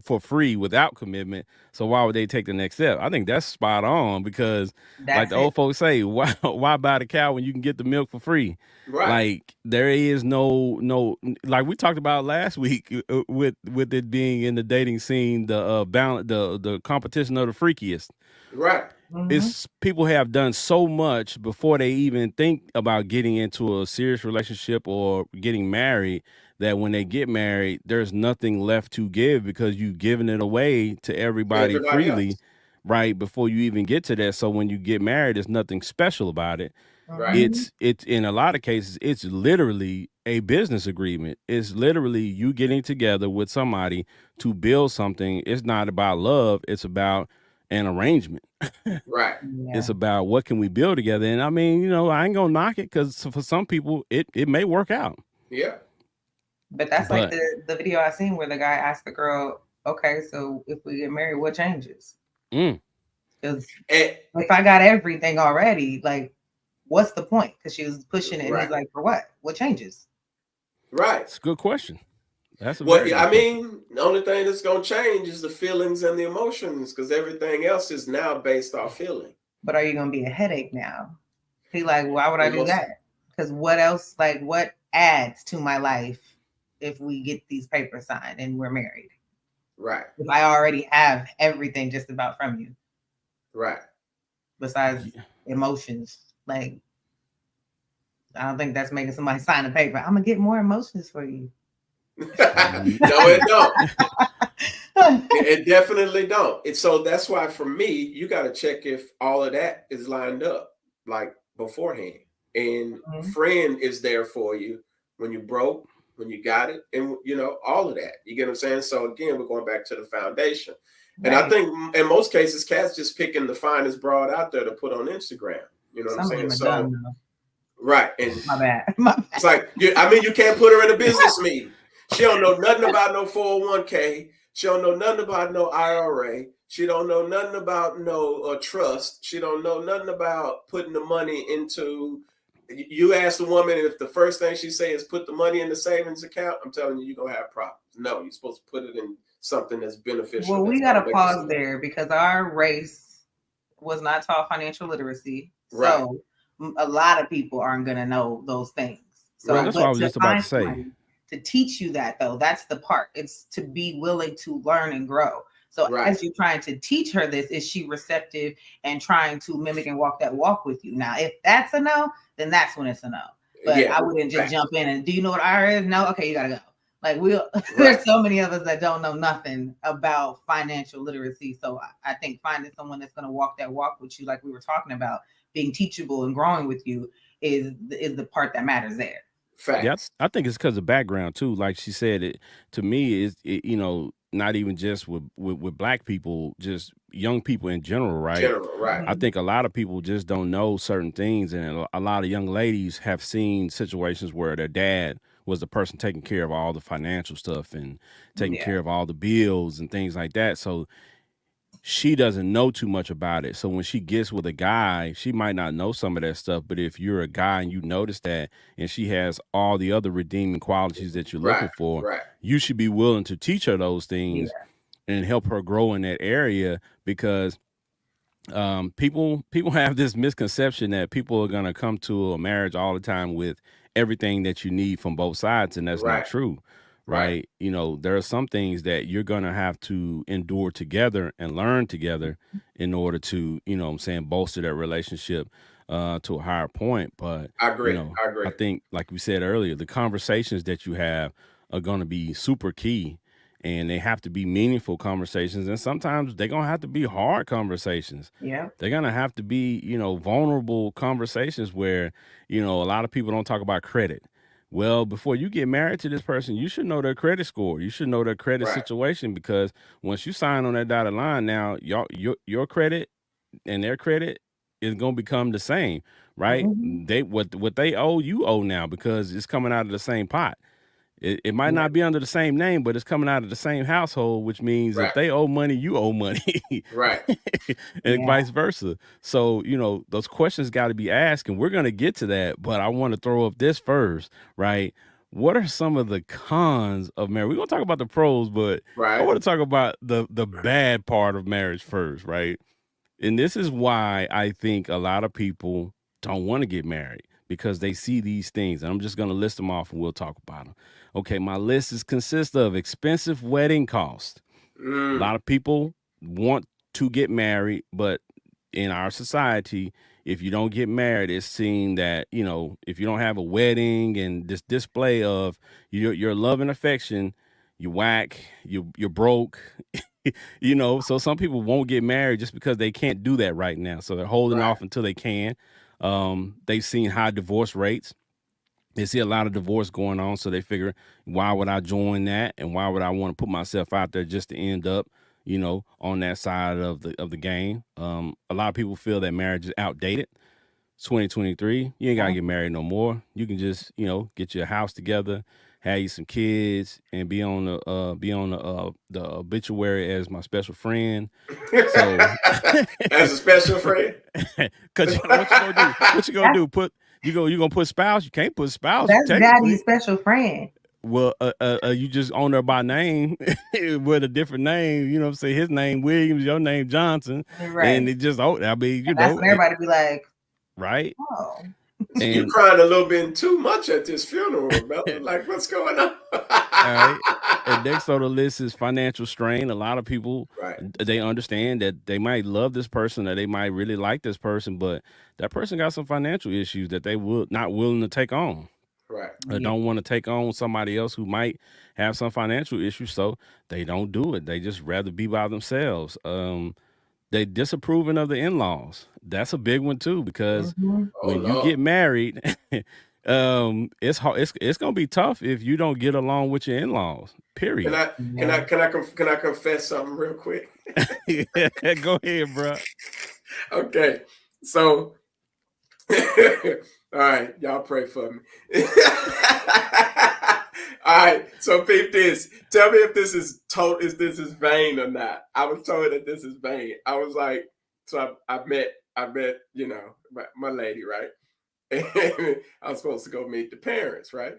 for free without commitment. So why would they take the next step? I think that's spot on, because like the old folks say, why buy the cow when you can get the milk for free? Right. Like there is no, like we talked about last week with it being in the dating scene, the balance, the competition of the freakiest. Right. It's people have done so much before they even think about getting into a serious relationship or getting married, that when they get married, there's nothing left to give, because you've given it away to everybody freely, right, before you even get to that. So when you get married, there's nothing special about it. Right. It's in a lot of cases, it's literally a business agreement. It's literally you getting together with somebody to build something. It's not about love. It's about an arrangement. Right. Yeah. It's about what can we build together. And I mean, I ain't gonna knock it, because for some people it may work out. Yeah. But that's like the video I seen where the guy asked the girl, okay, so if we get married, what changes? Because if I got everything already, like, what's the point? Because she was pushing it. And he's like, for what? What changes? Right. It's a good question. That's the only thing that's going to change is the feelings and the emotions, because everything else is now based off feeling. But are you going to be a headache now? He like, why would I do that? Because what else, like, what adds to my life if we get these papers signed and we're married? Right. If I already have everything just about from you. Right. Besides emotions. Like, I don't think that's making somebody sign a paper. I'm going to get more emotions for you. No, it don't. It definitely don't. So that's why for me, you got to check if all of that is lined up like beforehand. And friend is there for you when you broke, when you got it, and all of that. You get what I'm saying? So again, we're going back to the foundation. Right. And I think in most cases, cats just picking the finest broad out there to put on Instagram. You know what I'm saying? So right. And my bad. It's like you can't put her in a business meeting. She don't know nothing about no 401k. She don't know nothing about no IRA. She don't know nothing about no trust. She don't know nothing about putting the money into. You ask a woman if the first thing she say is put the money in the savings account, I'm telling you, you're going to have problems. No, you're supposed to put it in something that's beneficial. Well, we got to pause there, because our race was not taught financial literacy. Right. So a lot of people aren't going to know those things. So that's what I was just about to say. to teach you that, though. That's the part. It's to be willing to learn and grow. So Right. as you're trying to teach her this, is she receptive and trying to mimic and walk that walk with you? Now, if that's a no, then that's when it's a no. But Yeah, I wouldn't just facts. jump in and, do you know what IRA is? No, okay, you gotta go. Like there's Right. so many of us that don't know nothing about financial literacy. So I think finding someone that's gonna walk that walk with you, like we were talking about, being teachable and growing with you is the part that matters there. Yeah, Facts. I think it's because of background too. Like she said, it to me is you know, not even just with black people, just young people in general, right? General, right. I think a lot of people just don't know certain things, and a lot of young ladies have seen situations where their dad was the person taking care of all the financial stuff and taking Yeah. care of all the bills and things like that. So she doesn't know too much about it. So when she gets with a guy, she might not know some of that stuff. But if you're a guy and you notice that, and she has all the other redeeming qualities that you're looking Right. for, Right. you should be willing to teach her those things Yeah. and help her grow in that area, because people have this misconception that people are going to come to a marriage all the time with everything that you need from both sides, and that's not Right. true, Right. right? You know, there are some things that you're going to have to endure together and learn together in order to, you know what I'm saying, bolster that relationship to a higher point. But I you agree. know, I agree. I think, like we said earlier, the conversations that you have are going to be super key, and they have to be meaningful conversations, and sometimes they're going to have to be hard conversations. Yeah. They're going to have to be, you know, vulnerable conversations where, you know, a lot of people don't talk about credit. Well, before you get married to this person, you should know their credit score. You should know their credit Right. situation, because once you sign on that dotted line, now your credit and their credit is going to become the same, right? Mhm. They what they owe, you owe now, because it's coming out of the same pot. It might Yeah. not be under the same name, but it's coming out of the same household, which means if Right. they owe money, you owe money, Right. and Yeah. vice versa. So, you know, those questions got to be asked, and we're going to get to that. But I want to throw up this first, right? What are some of the cons of marriage? We're going to talk about the pros, but I Right. want to talk about the bad part of marriage first, right? And this is why I think a lot of people don't want to get married, because they see these things. And I'm just going to list them off and we'll talk about them. Okay, my list consists of expensive wedding costs. A Mm. lot of people want to get married, but in our society, if you don't get married, it's seen that, you know, if you don't have a wedding and this display of your love and affection, you whack, you're broke. You know, so some people won't get married just because they can't do that right now. So they're holding Right. off until they can. They've seen high divorce rates. They see a lot of divorce going on, so they figure, why would I join that, and why would I want to put myself out there just to end up, you know, on that side of the game? A lot of people feel that marriage is outdated. It's 2023. You ain't gotta get married no more. You can just, you know, get your house together, have you some kids, and be on the obituary as my special friend. So, As a special friend. cause you know what you gonna do? What you gonna do? You gonna put spouse? You can't put spouse That's technically. daddy's special friend. Well, you just own her by name with a different name. You know what I'm saying? His name Williams, your name Johnson, Right. and it just, I mean, you And that's know, when everybody be like, right? oh. You're And crying a little bit too much at this funeral, brother. Like, what's going on? all right. And next on the list is financial strain. A lot of people, Right. they understand that they might love this person, or they might really like this person, but that person got some financial issues that they not willing to take on. Right. Or don't want to take on somebody else who might have some financial issues, so they don't do it. They just rather be by themselves. They disapproving of the in-laws. That's a big one too, because Mhm. Oh, when you Lord. get married, it's hard. It's gonna be tough if you don't get along with your in-laws. Period. Can I confess something real quick? Go ahead, bro. Okay. So all right, y'all pray for me. All right, so peep this. Tell me if this is this is vain or not. I was told that this is vain. I was like, so I met, you know, my lady, right? And I was supposed to go meet the parents, right?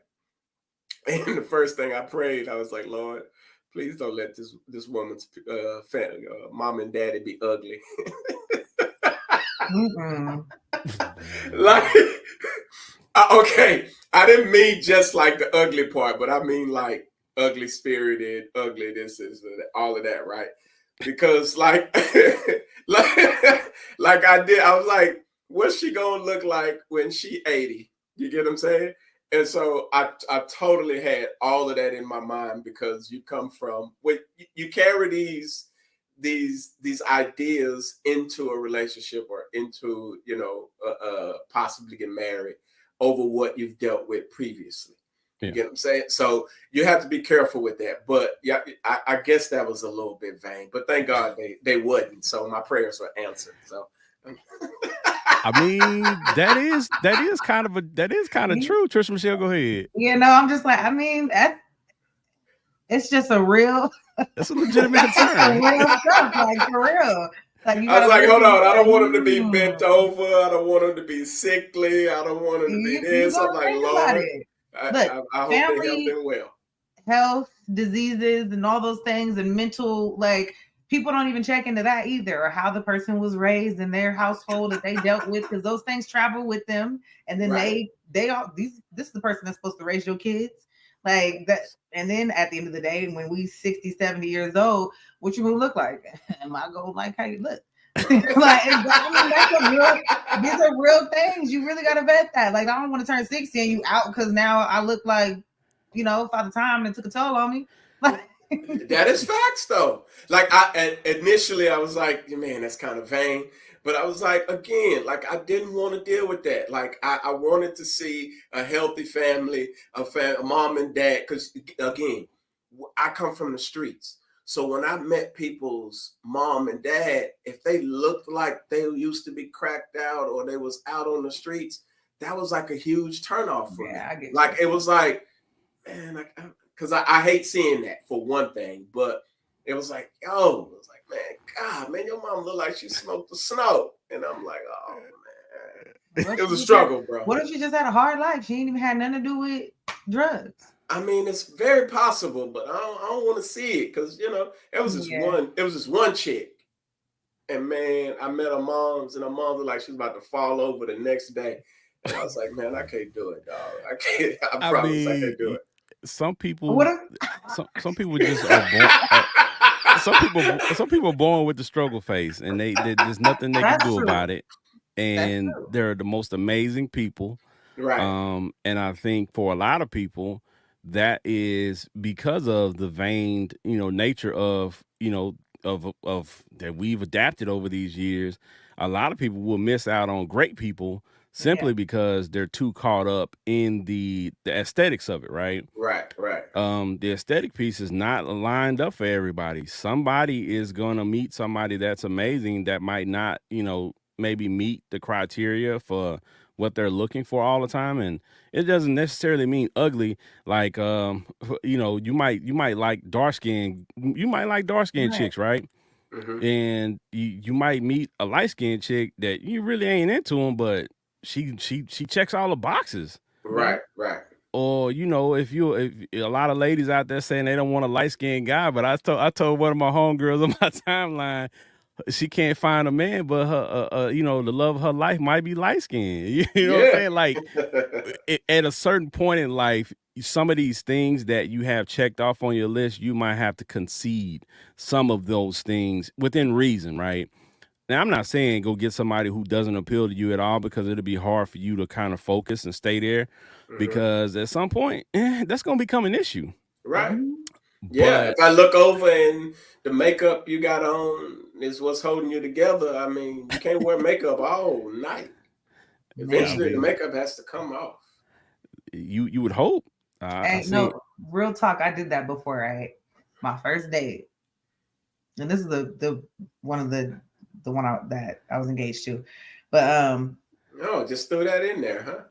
And the first thing I prayed, I was like, Lord, please don't let this woman's family, mom and daddy be ugly. Mm-mm. Like, okay, I didn't mean just like the ugly part, but I mean like ugly spirited, ugly this is all of that, right? Because like like I did, I was like, what's she gonna look like when she 80? You get what I'm saying? And so I totally had all of that in my mind because you come from you carry these ideas into a relationship or into possibly get married over what you've dealt with previously. You get what I'm saying? So you have to be careful with that. But yeah, I guess that was a little bit vain. But thank God they wouldn't. So my prayers were answered. So I mean, that is kind of true. Trisha Michelle, go ahead. I'm just like, I mean, it's just a real. That's a legitimate concern. It's a real stuff, like for real. Like I was like, hold on, I don't want him to be bent over. I don't want him to be sickly. I don't want him to be this. I'm like, Lord, I hope they help him well. Health, diseases, and all those things, and mental, like people don't even check into that either, or how the person was raised in their household that they dealt with, because those things travel with them, and then they all this is the person that's supposed to raise your kids, like that. And then at the end of the day, when we 60, 70 years old, what you gonna look like? Am I gonna like how you look? Like, these are real things. You really gotta vet that. Like, I don't want to turn 60 and you out because now I look like, Father Time and took a toll on me. That is facts, though. Like, initially I was like, man, that's kind of vain. But I was like, again, like I didn't want to deal with that. Like I wanted to see a healthy family, a mom and dad. Because again, I come from the streets. So when I met people's mom and dad, if they looked like they used to be cracked out or they was out on the streets, that was like a huge turnoff for me. Like it was like, man, because I hate seeing that for one thing, but it was like, yo, it was like, man, God, man, your mom looked like she smoked the snow. And I'm like, oh, man. It was a struggle, bro. What if she just had a hard life? She ain't even had nothing to do with drugs. I mean, it's very possible, but I don't want to see it because, it was this one chick. And, man, I met her moms, and her mom looked like she was about to fall over the next day. And I was like, man, I can't do it, dog. I can't. I promise I can't do it. Some people, some people just are born. Some people are born with the struggle face, and there's nothing they can do about it. And they're the most amazing people, right? And I think for a lot of people, that is because of the vain, nature of of that we've adapted over these years. A lot of people will miss out on great people simply because they're too caught up in the aesthetics of it, right? Right. The aesthetic piece is not lined up for everybody. Somebody is gonna meet somebody that's amazing that might not, maybe meet the criteria for what they're looking for all the time. And it doesn't necessarily mean ugly. Like, you might like dark skin. You might like dark skin chicks, right? Mm-hmm. And you might meet a light skinned chick that you really ain't into them, but she checks all the boxes. Right. Or if a lot of ladies out there saying they don't want a light skinned guy, but I told one of my homegirls on my timeline, she can't find a man, but her the love of her life might be light skinned. You know what I'm saying? Like at a certain point in life, some of these things that you have checked off on your list, you might have to concede some of those things within reason, right? Now, I'm not saying go get somebody who doesn't appeal to you at all, because it'll be hard for you to kind of focus and stay there, because at some point, that's going to become an issue. Right. Yeah. If I look over and the makeup you got on is what's holding you together, I mean, you can't wear makeup all night. Eventually, the makeup has to come off. You would hope. No, real talk. I did that before, right? My first date. And this is the one that I was engaged to, but no, just throw that in there, huh?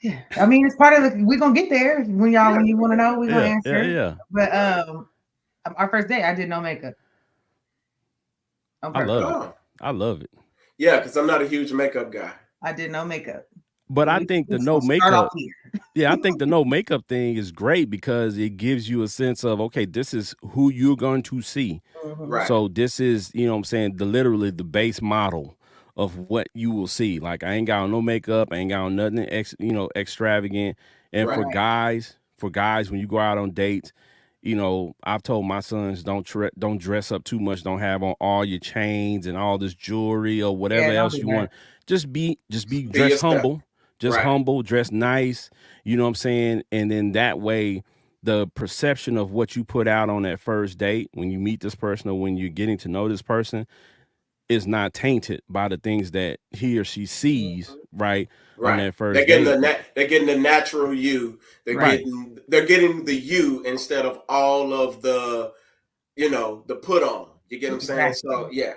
Yeah, I mean it's part of we're gonna get there when you want to know, we're gonna answer. Yeah. But our first date, I did no makeup. I love it. Yeah, because I'm not a huge makeup guy. I did no makeup. But I think the no makeup. I think the no makeup thing is great because it gives you a sense of, okay, this is who you're going to see. Right. So this is, literally the base model of what you will see. Like I ain't got on no makeup, I ain't got on nothing extravagant. And Right. for guys, when you go out on dates, I've told my sons don't dress up too much, don't have on all your chains and all this jewelry or whatever Yeah, don't else do you that. want. Just be Be dress yourself. humble, Right. dress nice. You know what I'm saying? And then that way, the perception of what you put out on that first date when you meet this person or when you're getting to know this person is not tainted by the things that he or she sees right on Right. that first date. They're getting the natural you. Right. They're getting the you instead of all of the the put on. You get what I'm saying? Exactly. So yeah.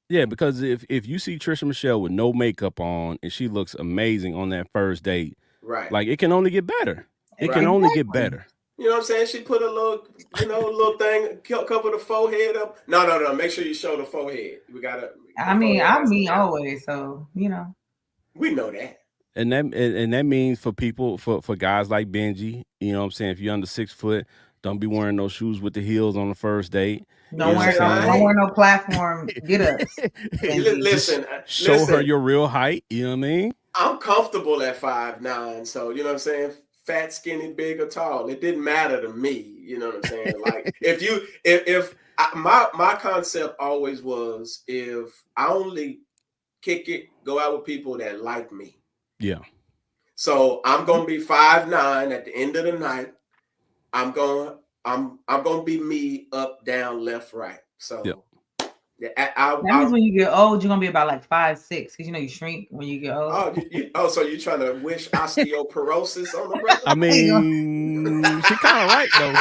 Yeah, because if you see Trisha Michelle with no makeup on and she looks amazing on that first date, Right. like it can only get better. It can Right. only get Exactly. better. You know what I'm saying? She put a little, a little thing, cover the forehead up. No. Make sure you show the forehead. The I mean, forehead I'm has to me show. always, so We know that. And that means for people for guys like Benji, you know what I'm saying, if you're under 6 foot, don't be wearing those shoes with the heels on the first date. You know what I'm Listen, don't saying? wear no platform get ups, Benji. Just listen, show her listen. your real height, you know what I mean? I'm comfortable at 5'9", so you know what I'm saying. Fat, skinny, big or tall, it didn't matter to me. You know what I'm saying. Like if my concept always was if I only kick it, go out with people that like me. Yeah. So I'm gonna be 5'9" at the end of the night. I'm gonna be me up, down, left, right. Yep. So yeah, That means when you get old, you're gonna be about like 5'6", because you shrink when you get old. so you're trying to wish osteoporosis on the brother? I mean, she kind of right though.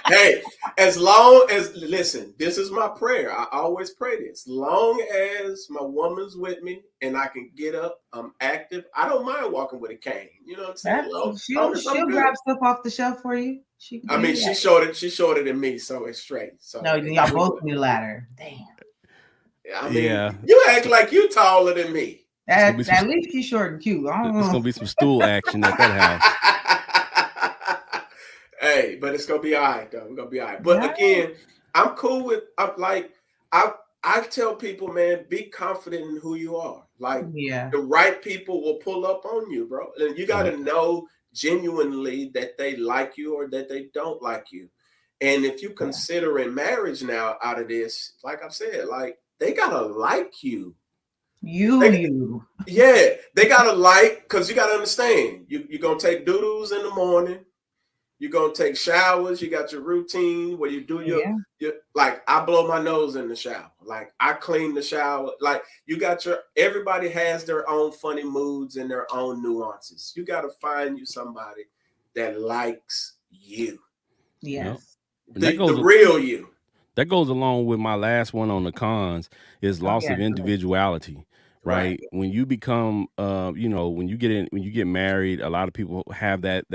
Hey, as long as listen, this is my prayer. I always pray this. Long as my woman's with me and I can get up, I'm active. I don't mind walking with a cane. You know what I'm saying? Long as I'm She'll good. grab stuff off the shelf for you. She can I do mean, that. she's shorter than me, so it's straight. No, So y'all we both good. need a ladder. Damn. I mean, Yeah. you act like you taller than me. It's gonna be some At least she's short and cute. I don't it's know. gonna be some stool action at that house. Hey, but it's gonna be all right though. We're gonna be all right. But Yeah. again, I'm cool with. I tell people, man, be confident in who you are. Like Yeah. the right people will pull up on you, bro. And you got to know genuinely that they like you or that they don't like you. And if you considering marriage now out of this, like I've said, like they gotta like you. Yeah, they gotta like, because you gotta understand, you're gonna take doodles in the morning, you're gonna take showers, you got your routine where you do your like I blow my nose in the shower, like I clean the shower, like you got everybody has their own funny moods and their own nuances. You gotta find you somebody that likes you. Yes. Yep. The real you. That goes along with my last one on the cons is loss of individuality, right? When you become, when you get married, a lot of people have that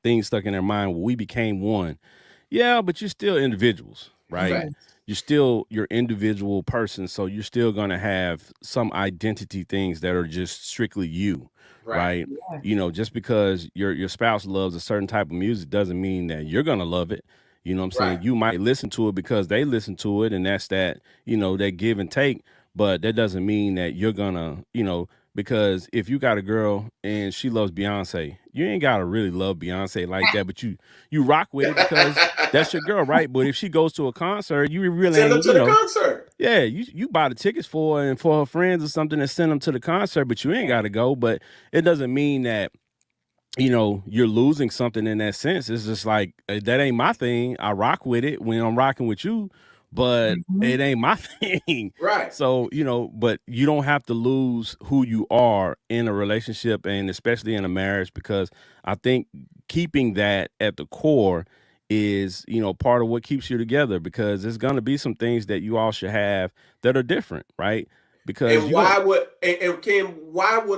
thing stuck in their mind. Well, we became one. Yeah, but you're still individuals, right? You're still your individual person. So you're still going to have some identity things that are just strictly you, right? Just because your spouse loves a certain type of music doesn't mean that you're going to love it. You know what I'm saying? You might listen to it because they listen to it, and that's that give and take. But that doesn't mean that you're gonna, because if you got a girl and she loves Beyonce, you ain't gotta really love Beyonce like that, but you rock with it because that's your girl, right? But if she goes to a concert, you really send them ain't, to the concert. Yeah, you buy the tickets for her and for her friends or something and send them to the concert, but you ain't gotta go. But it doesn't mean that you're losing something in that sense. It's just like that ain't my thing. I rock with it when I'm rocking with you, but it ain't my thing. Right. So, but you don't have to lose who you are in a relationship and especially in a marriage, because I think keeping that at the core is, part of what keeps you together, because there's going to be some things that you all should have that are different, right? Because and why would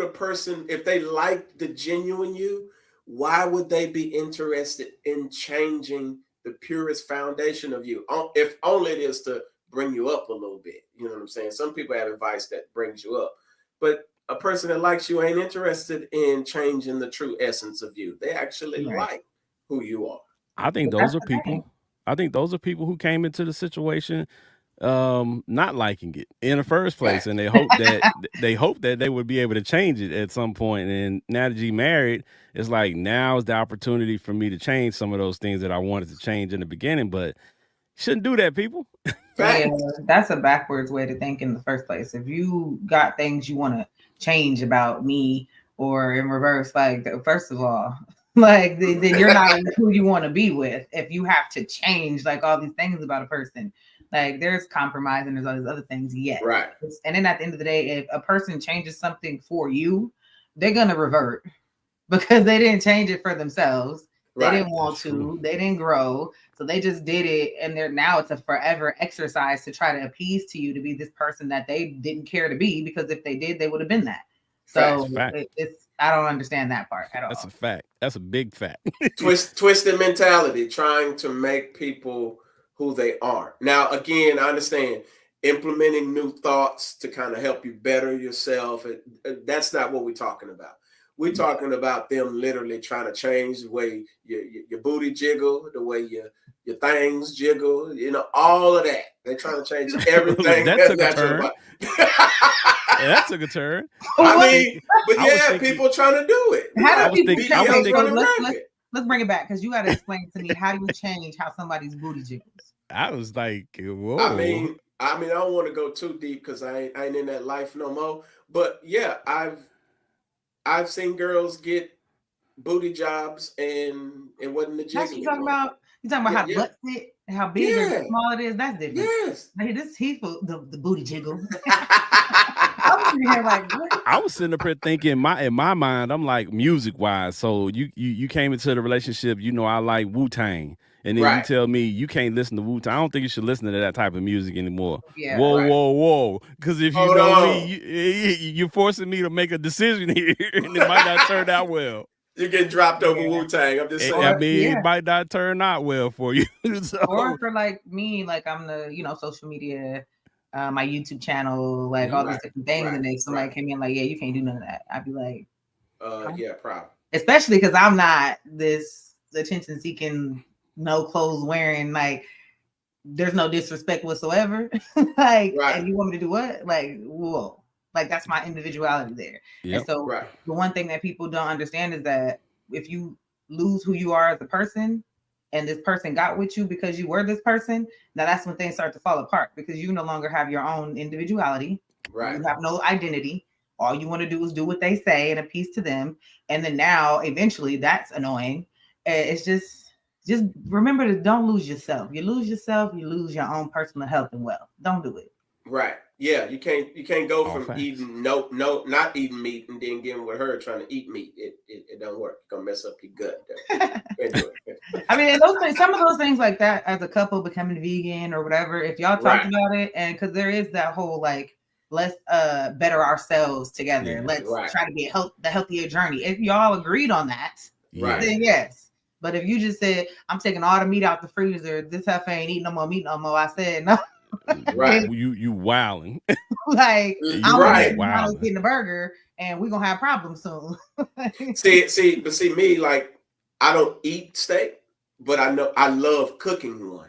a person, if they like the genuine you, why would they be interested in changing the purest foundation of you, if only it is to bring you up a little bit? You know what I'm saying? Some people have advice that brings you up, but a person that likes you ain't interested in changing the true essence of you. They actually like who you are. I think those are people. I think those are people who came into the situation not liking it in the first place, Right. and they hope that they would be able to change it at some point. And now that you married, it's like now is the opportunity for me to change some of those things that I wanted to change in the beginning, but shouldn't do that, people. Yeah, Fact. that's a backwards way to think in the first place. If you got things you want to change about me, or in reverse, like first of all, like then you're not who you want to be with. If you have to change like all these things about a person, like there's compromise and there's all these other things. Yes, Right. and then at the end of the day, if a person changes something for you, they're gonna revert because they didn't change it for themselves. They Right. didn't want That's to. true. They didn't grow. So they just did it. And they're now it's a forever exercise to try to appease to you to be this person that they didn't care to be, because if they did, they would have been that. Facts. So Fact. it's I don't understand that part at That's a all. fact. That's a big fact. Twisted mentality, trying to make people who they aren't. Now, again, I understand implementing new thoughts to kind of help you better yourself. That's not what we're talking about. We're talking about them literally trying to change the way your booty jiggle, the way your things jiggle, all of that. They're trying to change everything. That took a turn. That took a turn. I What? mean, but I was yeah, thinking- people trying to do it. How I do was people thinking- I change? was Okay, so thinking- let's bring it back, because you got to explain to me, how do you change how somebody's booty jiggles? I was like, whoa. I mean, I don't want to go too deep because I ain't in that life no more. But yeah, I've seen girls get booty jobs and it wasn't the jig. That's what you're talking about. You're talking about how Yeah. butt sit and how big or Yeah. small it is. That's different. Yes. Hey, this the booty jiggle. I was sitting here like, what? I was sitting up here thinking, in my mind, I'm like, music wise. So you came into the relationship, I like Wu-Tang, and then you Right. tell me you can't listen to Wu-Tang. I don't think you should listen to that type of music anymore. Yeah. Whoa, Right. whoa. Because if you Hold know on. me, you're forcing me to make a decision here, and it might not turn out well. You're getting dropped over Yeah. Wu-Tang. I'm just saying. I mean, Yeah. it might not turn out well for you. So, Or for like me, like I'm the social media, my YouTube channel, like all these Right, different things, right, and if somebody right. came in like, yeah, you can't do none of that, I'd be like, Yeah, probably. especially because I'm not this attention seeking, no clothes wearing, like there's no disrespect whatsoever. Like, Right. and you want me to do what? Like, whoa. Like that's my individuality there. Yep. And so Right. the one thing that people don't understand is that if you lose who you are as a person, and this person got with you because you were this person, now that's when things start to fall apart, because you no longer have your own individuality. Right. You have no identity. All you want to do is do what they say and appease to them. And then now eventually that's annoying. It's just remember to don't lose yourself. You lose yourself, you lose your own personal health and wealth. Don't do it. Right. Yeah, you can't go All from facts. eating not eating meat and then getting with her trying to eat meat. It don't work. It's gonna mess up your gut. Can't do it. I mean, those things, some of those things like that, as a couple becoming vegan or whatever, if y'all talk Right. about it, and because there is that whole like, let's better ourselves together. Yeah. Let's Right. try to be the healthier journey. If y'all agreed on that, Right. then yes. But if you just said, I'm taking all the meat out the freezer, this heifer ain't eating no more meat no more, I said no. Right. You wilding. Like, I'm Right. gonna get the burger and we're gonna have problems soon. See me, like I don't eat steak, but I know I love cooking one.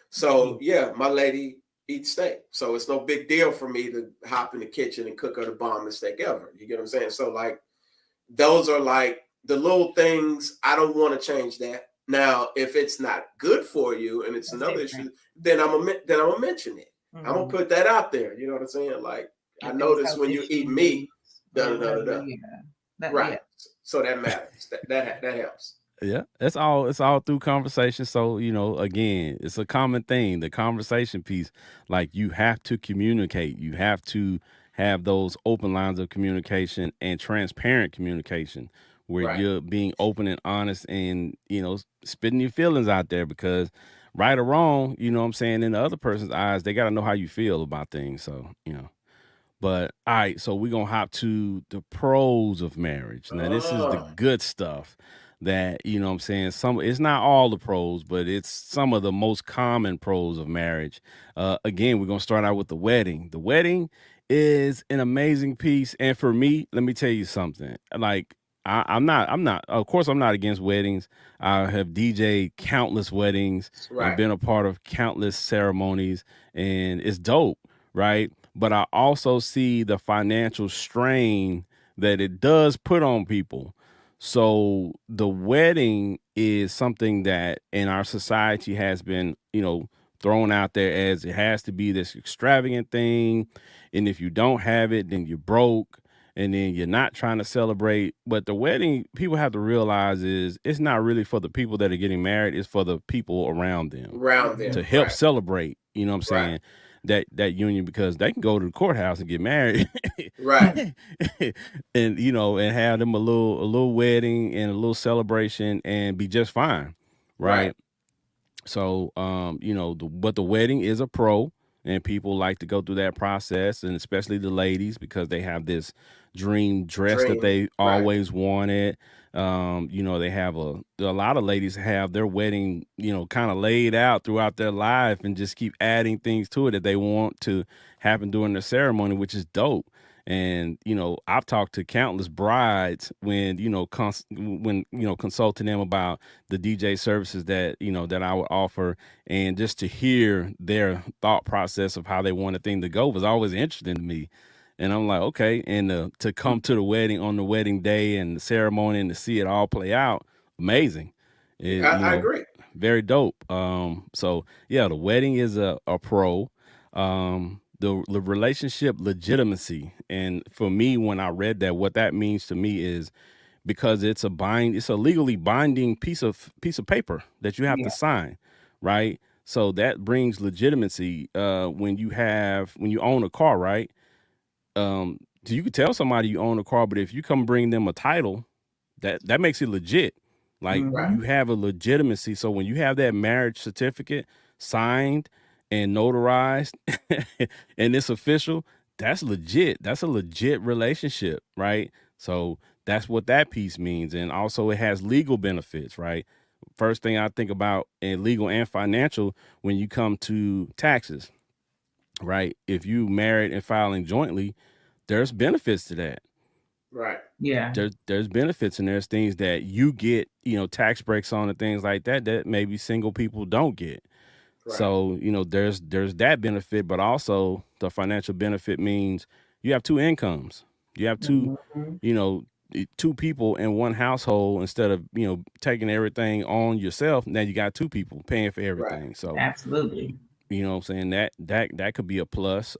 So yeah, my lady eats steak. So it's no big deal for me to hop in the kitchen and cook her the bombest steak ever. You get what I'm saying? So like those are like the little things. I don't want to change that. Now, if it's not good for you and it's That's another different. issue, then I'm gonna mention it. I'm gonna put that out there. You know what I'm saying? Like I notice when you eat meat, Yeah. right? Yeah. So that matters. That helps. Yeah, it's all through conversation. So, again, it's a common thing, the conversation piece. Like you have to communicate. You have to have those open lines of communication and transparent communication where Right. you're being open and honest and, spitting your feelings out there, because right or wrong, what I'm saying, in the other person's eyes, they got to know how you feel about things. So, But all right, so we're gonna hop to the pros of marriage. Now, this is the good stuff that what I'm saying. It's not all the pros, but it's some of the most common pros of marriage. Again, we're gonna start out with the wedding. The wedding is an amazing piece, and for me, let me tell you something. Like I'm not. Of course, I'm not against weddings. I have DJed countless weddings. I've Right. been a part of countless ceremonies, and it's dope, right? But I also see the financial strain that it does put on people. So the wedding is something that in our society has been, thrown out there as it has to be this extravagant thing, and if you don't have it, then you're broke, and then you're not trying to celebrate. But the wedding, people have to realize, is it's not really for the people that are getting married, it's for the people around them Around them. to help Right. celebrate, you know what I'm Right. saying, that union, because they can go to the courthouse and get married Right. and and have them a little wedding and a little celebration and be just fine, Right. right? So, but the wedding is a pro, and people like to go through that process, and especially the ladies, because they have this dream dress that Dream. they Right. always wanted. They have a lot of ladies have their wedding, kind of laid out throughout their life, and just keep adding things to it that they want to happen during the ceremony, which is dope. And I've talked to countless brides when consulting them about the DJ services that I would offer, and just to hear their thought process of how they want a thing to go was always interesting to me. And I'm like, okay, and to come to the wedding on the wedding day and the ceremony and to see it all play out, amazing. I agree. Very dope. So yeah, the wedding is a pro. The relationship legitimacy, and for me, when I read that, what that means to me is, because it's a legally binding piece of paper that you have to Yeah. sign, right? So that brings legitimacy when you own a car, right? So you could tell somebody you own a car, but if you come bring them a title, that makes it legit. Like, Right. you have a legitimacy. So when you have that marriage certificate signed and notarized and it's official, that's legit. That's a legit relationship, right? So that's what that piece means. And also it has legal benefits, right? First thing I think about in legal and financial when you come to taxes, right? If you married and filing jointly, there's benefits to that. Right. Yeah. There's benefits, and there's things that you get, tax breaks on and things like that maybe single people don't get. Right. So, there's that benefit, but also the financial benefit means you have two incomes. You have two, Mhm. two people in one household instead of, taking everything on yourself. Now you got two people paying for Right. everything. So, Absolutely. you know what I'm saying, that could be a plus.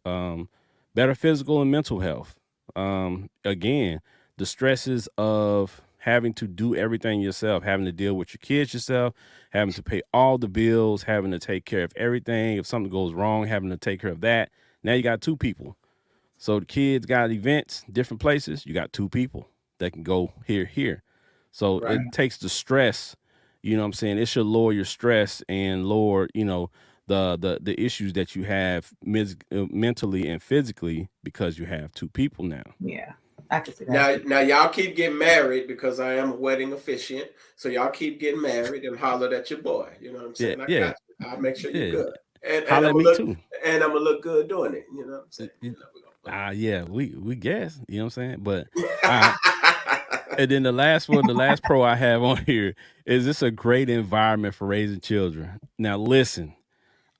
Better physical and mental health. Again, the stresses of having to do everything yourself, having to deal with your kids yourself, having to pay all the bills, having to take care of everything. If something goes wrong, having to take care of that. Now you got two people. So the kids got events, different places. You got two people that can go here. So Right. it takes the stress. You know what I'm saying? It should lower your stress and lower, the issues that you have mentally and physically, because you have two people now. Yeah. I can see that. Now y'all keep getting married, because I am a wedding officiant. So y'all keep getting married and hollered at your boy. You know what I'm Yeah, saying? I yeah, got you. I'll make sure you're yeah. good. And Holla I'm at me too. gonna look good doing it. You know what I'm saying? Yeah. We're gonna Yeah, we guess, you know what I'm saying? But and then the last pro I have on here is, this a great environment for raising children. Now listen,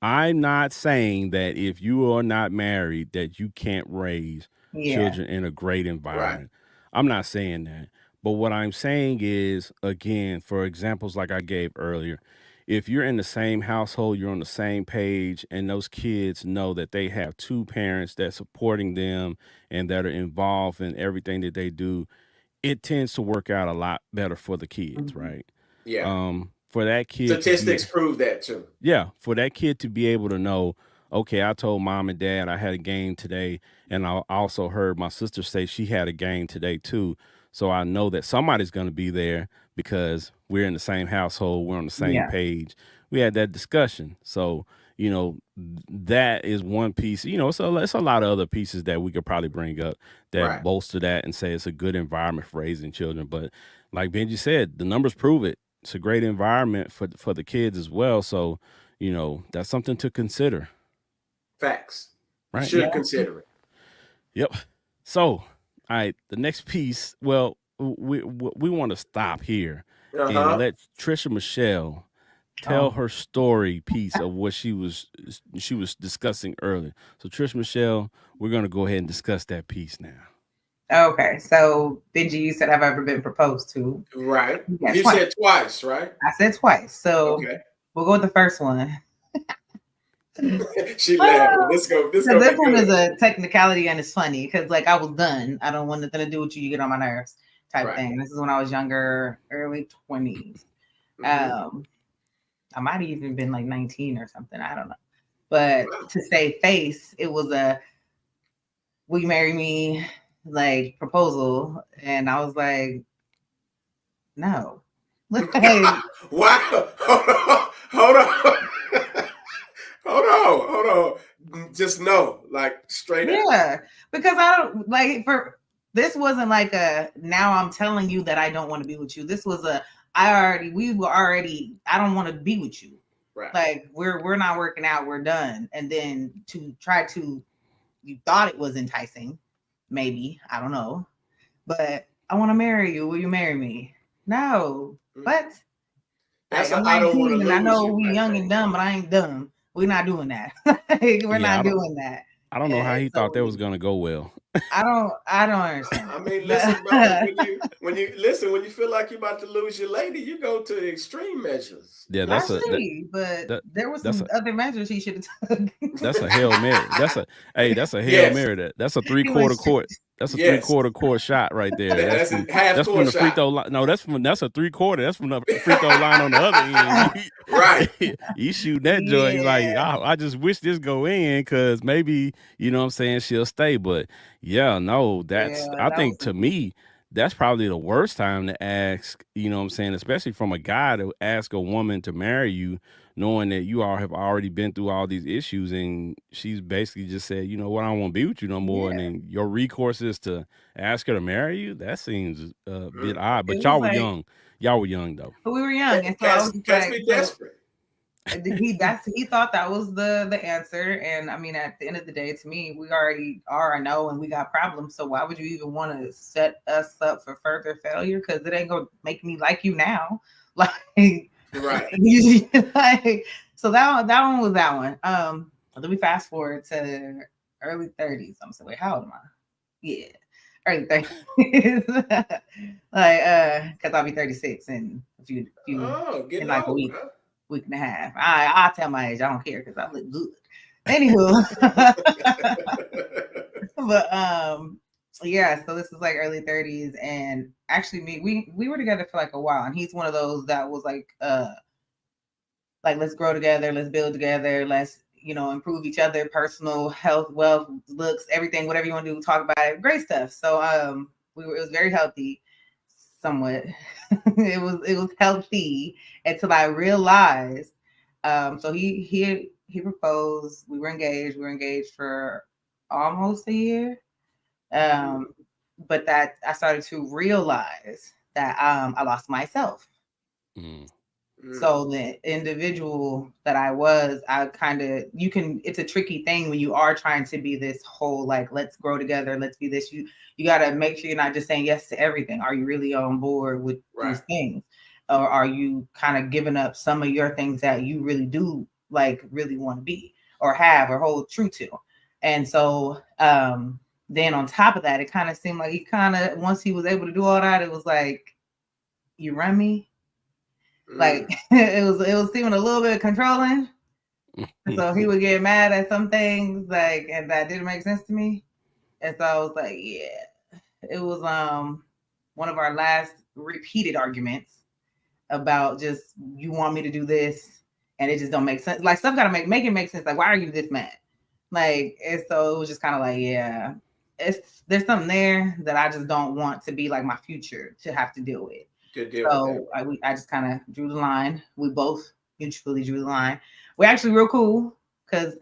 I'm not saying that if you are not married that you can't raise Yeah. children in a great environment. I'm not saying that. But what I'm saying is, again, for examples like I gave earlier, if you're in the same household, you're on the same page, and those kids know that they have two parents that's supporting them and that are involved in everything that they do, it tends to work out a lot better for the kids, Mhm. right? Yeah. For that kid to be Statistics prove that too. yeah, for that kid to be able to know, okay, I told mom and dad I had a game today, and I also heard my sister say she had a game today too. So I know that somebody's going to be there because we're in the same household, we're on the same Yeah. page. We had that discussion. So, that is one piece. It's a lot of other pieces that we could probably bring up that Right. bolster that and say it's a good environment for raising children. But like Benji said, the numbers prove it. It's a great environment for the kids as well. So, that's something to consider. Facts. You Right. should Yeah. consider it. Yep. So, all right, the next piece. Well, we want to stop here and Uh-huh. let Trisha Michelle tell her story piece of what she was discussing earlier. So Trisha Michelle, we're gonna go ahead and discuss that piece now. Okay, so Benji, you said, have I ever been proposed to? Right. Yeah, You twice. said twice, right? I said twice. So Okay. we'll go with the first one. She laughed. This Because gonna this be one is good. a technicality and it's funny because like I was done. I don't want nothing to do with you. You get on my nerves type Right. thing. This is when I was younger, early 20s. Mhm. I might have even been like 19 or something. I don't know. But Wow. to save face, it was a will you marry me like proposal. And I was like, no. Like, Wow. Hold on. Hold on. Just no, like straight up. yeah, because I don't like for this wasn't like a now I'm telling you that I don't want to be with you. This was a we were already I don't want to be with you. Right. Like we're not working out, we're done. And then to try to you thought it was enticing, maybe, I don't know. But I want to marry you. Will you marry me? No. But That's I'm a I don't want to 19 and I lose know you we type young thing. and dumb, but I ain't dumb. We're not doing that. We're Yeah, not doing that. I don't know how And he thought that so was gonna go well. I don't understand I mean, listen, brother. it. When you feel like you're about to lose your lady, you go to extreme measures. Yeah, I see, but that there was that's some a other measures he should have took. that's a Hail Mary. That's a Hail Yes, Mary. That's a He went 3/4 straight. court. That's a yes. 3/4 court shot right there. That's a half That's from court the free shot. throw line. No, that's a 3/4. That's from the free throw line on the other end. Right. You shoot that joint. You like, Yeah, I just wish this go in because maybe, you know what I'm saying, she'll stay. But yeah, no, yeah, I that was think to me, that's probably the worst time to ask, you know what I'm saying, especially from a guy to ask a woman to marry you, knowing that you all have already been through all these issues, and she's basically just said, you know what, I don't want to be with you no more, and yeah. then your recourse is to ask her to marry you. That seems a bit Mm. odd. It But was like y'all were young though. but we were young, and so I was just Cats like, be so desperate. he thought that was the answer, and I mean, at the end of the day, to me, we already are a no, and we got problems. So why would you even want to set us up for further failure? Because it ain't gonna make me like you now, like, Right. like so that one was that one. Then we fast forward to early 30s. I'm saying, wait, how old am I? Yeah, early 30s. Like, because I'll be 36 in a few Oh, in getting like a old, week huh? week and a half. I'll tell my age. I don't care because I look good. Anywho, but yeah. So this is like early 30s, and actually, we were together for like a while, and he's one of those that was like let's grow together, let's build together, let's improve each other, personal health, wealth, looks, everything, whatever you want to do, talk about it, great stuff. So it was very healthy, somewhat. it was healthy until I realized. So he proposed. We were engaged. We were engaged for almost a year. But that I started to realize that I lost myself. Mm. So the individual that I was, I kind of it's a tricky thing when you are trying to be this whole like let's grow together, let's be this. You got to make sure you're not just saying yes to everything. Are you really on board with Right. these things? Or are you kind of giving up some of your things that you really do like really want to be or have or hold true to? And so then on top of that, it kind of seemed like he kind of once he was able to do all that, it was like, you run me. Like it was seeming a little bit controlling. So he would get mad at some things, like, and that didn't make sense to me. And so I was like, yeah. It was one of our last repeated arguments about just you want me to do this and it just don't make sense. Like stuff gotta make it make sense. Like, why are you this mad? Like, and so it was just kind of like, yeah, there's something there that I just don't want to be like my future to have to deal with. To deal with So I just kind of drew the line. We both mutually drew the line. We're actually real cool because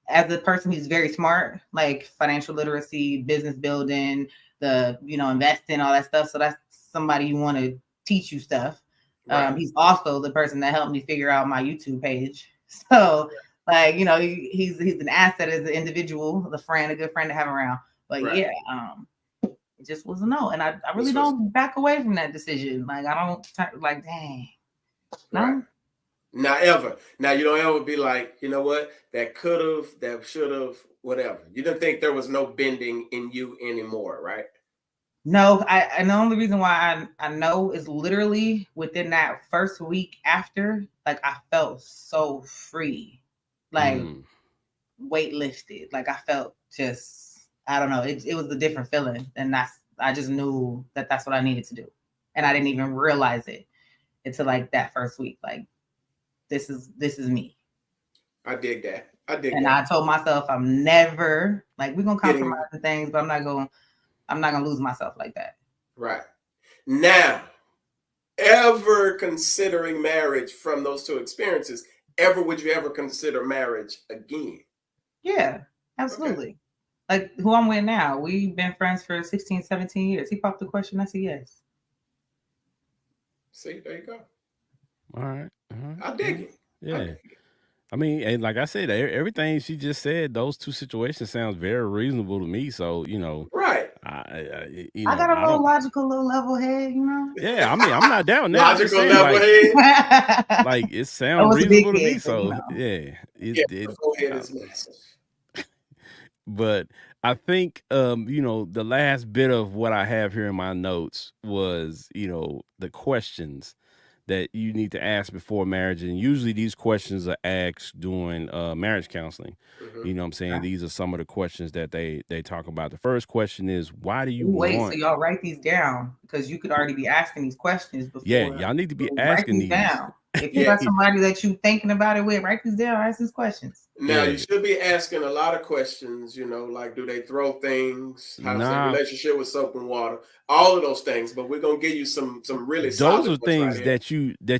as a person who's very smart, like financial literacy, business building, the investing, all that stuff. So that's somebody you want to teach you stuff. Right. He's also the person that helped me figure out my YouTube page. So like he's an asset as an individual, a good friend to have around. But Right. yeah, it just was a no. And I really don't back away from that decision. Like, I don't like, dang. No. Right. Not ever. Now, you don't ever be like, you know what? That could have, that should have, whatever. You didn't think there was no bending in you anymore, right? No, and the only reason why I know is literally within that first week after, like, I felt so free, like weight lifted. Like, I felt just, I don't know, it was a different feeling, and I just knew that that's what I needed to do, and I didn't even realize it until like that first week. Like, this is me. I dig that. And I told myself I'm never, like, we're gonna compromise and things, but I'm not gonna lose myself like that. Right. Now, ever considering marriage from those two experiences, would you ever consider marriage again? Yeah, absolutely. Okay. Like, who I'm with now, we've been friends for 16, 17 years. He popped the question, I said yes. See, there you go. All right. I dig it. Yeah. I mean, and like I said, everything she just said, those two situations sounds very reasonable to me. So, you know, right. I got a little logical, little level head, you know. Yeah, I mean, I'm not down now. Logical level head. Like, it sounds reasonable to me. So, yeah, the forehead is massive. But I think, you know, the last bit of what I have here in my notes was, you know, the questions that you need to ask before marriage. And usually these questions are asked during marriage counseling. You know what I'm saying? These are some of the questions that they talk about. The first question is, why do you want... So y'all write these down, because you could already be asking these questions before. Yeah, y'all need to be asking these down. If you got somebody that you thinking about it with, write these down, ask these questions. Now, you should be asking a lot of questions, you know, like, do they throw things? How's their relationship with soap and water? All of those things, but we're going to give you some really solid Those are things right that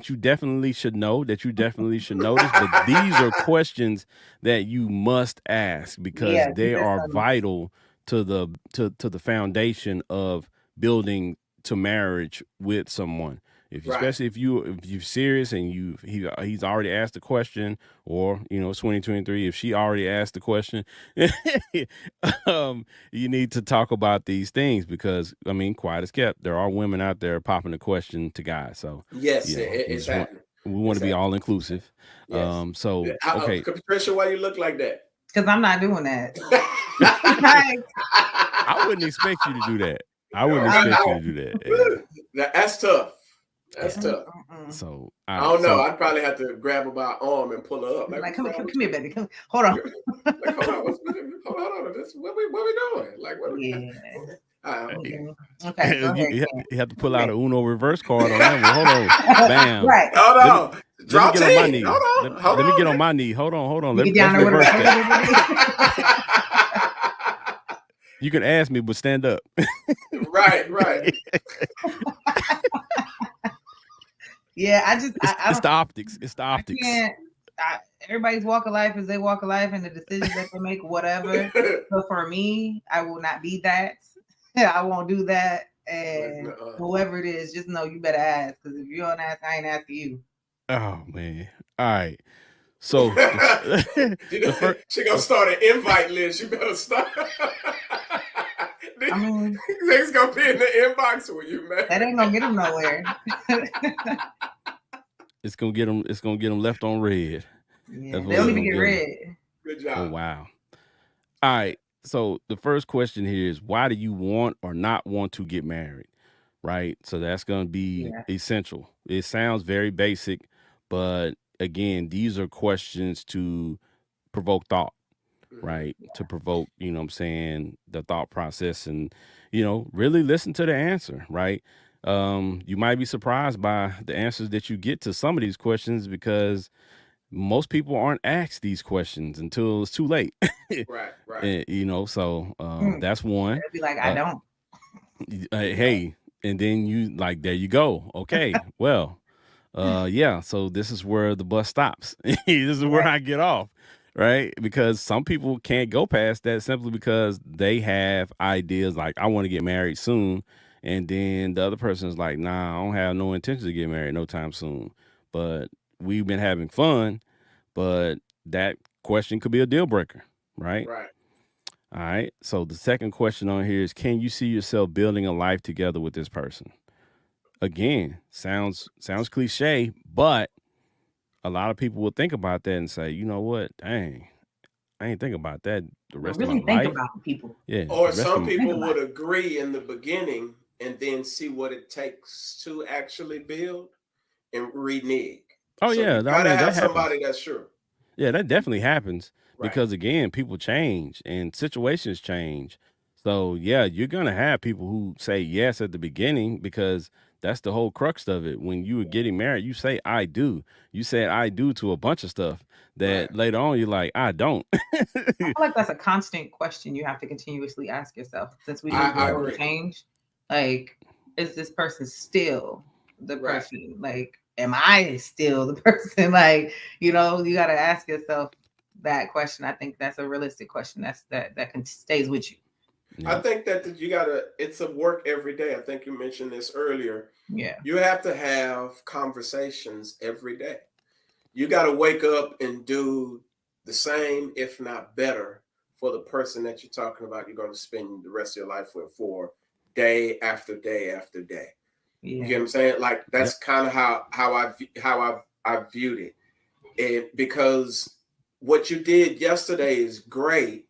you definitely should know, that you definitely should notice, but these are questions that you must ask, because they are vital to the foundation of building to marriage with someone. Especially if you're serious and he's already asked the question, or, you know, it's 2023, if she already asked the question, you need to talk about these things, because, I mean, quiet as kept, there are women out there popping the question to guys. So yes, you know, it's happening. We want to be all inclusive. Yes. So okay, Patricia, why you look like that? Because I'm not doing that. I wouldn't expect you to do that. I wouldn't expect you to do that. That's tough. That's tough. So I don't know. I'd probably have to grab her by arm and pull her up. Like come here, baby. Hold on. Like, hold on. Hold on. What we doing? Like, what? Okay. Go ahead, you have to pull out a Uno reverse card on that one. Hold on. Bam. Right. Hold on. Let me get on my knee. Let me get on my knee. Hold on. Let's reverse that. You can ask me, but stand up. Right. Yeah, it's the optics. It's the optics. Everybody's walk of life is their walk of life, and the decisions that they make, whatever. So for me, I will not be that. I won't do that. And whoever it is, just know you better ask, because if you don't ask, I ain't asking you. Oh man! All right. So she gonna start an invite list. You better start. I mean, things gonna be in the inbox with you, man. That ain't gonna get them nowhere. It's gonna get them left on red. Yeah, they don't even get red. Good job. Oh wow! All right. So the first question here is, why do you want or not want to get married? Right. So that's gonna be essential. It sounds very basic, but again, these are questions to provoke thought. Right. To provoke, you know what I'm saying, the thought process, and, you know, really listen to the answer. Right. You might be surprised by the answers that you get to some of these questions, because most people aren't asked these questions until it's too late. Right. And, you know, so that's one. Be like, I don't. Hey, and then you like, there you go. Okay. Well, yeah. So this is where the bus stops. This is where I get off. Right. Because some people can't go past that simply because they have ideas like, I want to get married soon. And then the other person is like, nah, I don't have no intention to get married no time soon. But we've been having fun. But that question could be a deal breaker. Right. All right. So the second question on here is, can you see yourself building a life together with this person? Again, sounds cliche, but a lot of people will think about that and say, you know what? Dang, I ain't think about that the But rest of my really think life. about people. Yeah, the Or rest of some my, Think people about would it. agree in the beginning and then see what it takes to actually build and renege. oh So yeah, you I got to mean that have happens. somebody that's sure. Yeah, that definitely happens Right. because again, people change and situations change. So yeah, you're gonna have people who say yes at the beginning because that's the whole crux of it. When you were getting married, you say I do. You said I do to a bunch of stuff Right. that later on you're like, I don't. I feel like that's a constant question you have to continuously ask yourself since we use the I Exactly. word agree. change. Like, is this person still the Right. person? Like, am I still the person? Like, you got to ask yourself that question. I think that's a realistic question. That can stays with you. I Yeah. think that you got to, it's a work every day. I think you mentioned this earlier. Yeah. You have to have conversations every day. You got to wake up and do the same, if not better, for the person that you're talking about. You're going to spend the rest of your life with for day after day after day. You get what Yeah. I'm saying? Like Yep. that's kind of how I viewed it, and because what you did yesterday is great,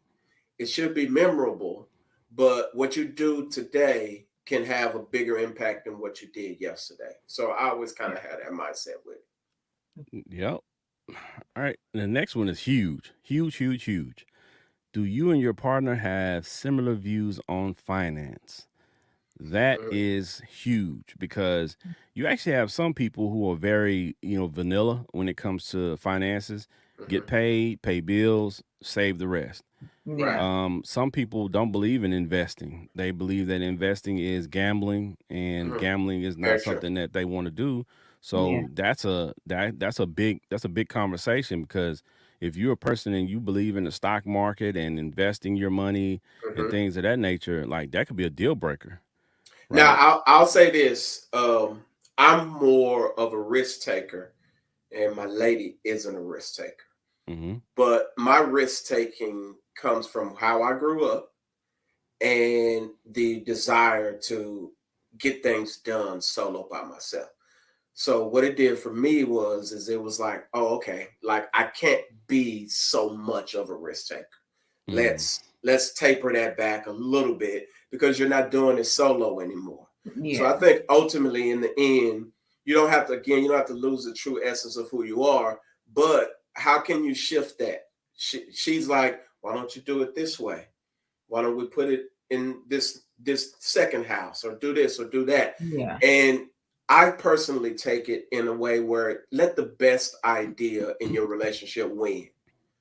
it should be memorable, but what you do today can have a bigger impact than what you did yesterday. So I always kind of had that mindset with it. Yep. All right. The next one is huge. Huge, huge, huge. Do you and your partner have similar views on finance? That Mhm, is huge because you actually have some people who are very, vanilla when it comes to finances. Get mhm. paid, pay bills, save the rest. Right. Yeah. Some people don't believe in investing. They believe that investing is gambling, and Mhm. gambling is not Very true. something that they want to do. Yeah. So that's a big conversation because if you're a person and you believe in the stock market and investing your money and Mhm. things of that nature, like that could be a deal breaker, Now right? I'll say this: I'm more of a risk taker, and my lady isn't a risk taker. Mm-hmm. But my risk taking comes from how I grew up and the desire to get things done solo by myself. So what it did for me is it was like, oh, okay, like I can't be so much of a risk taker. Mm. Let's taper that back a little bit because you're not doing it solo anymore. So I Yeah. think ultimately in the end, you don't have to lose the true essence of who you are, but how can you shift that? She's like, why don't you do it this way? Why don't we put it in this second house or do this or do that? Yeah. And I personally take it in a way where let the best idea in your relationship win.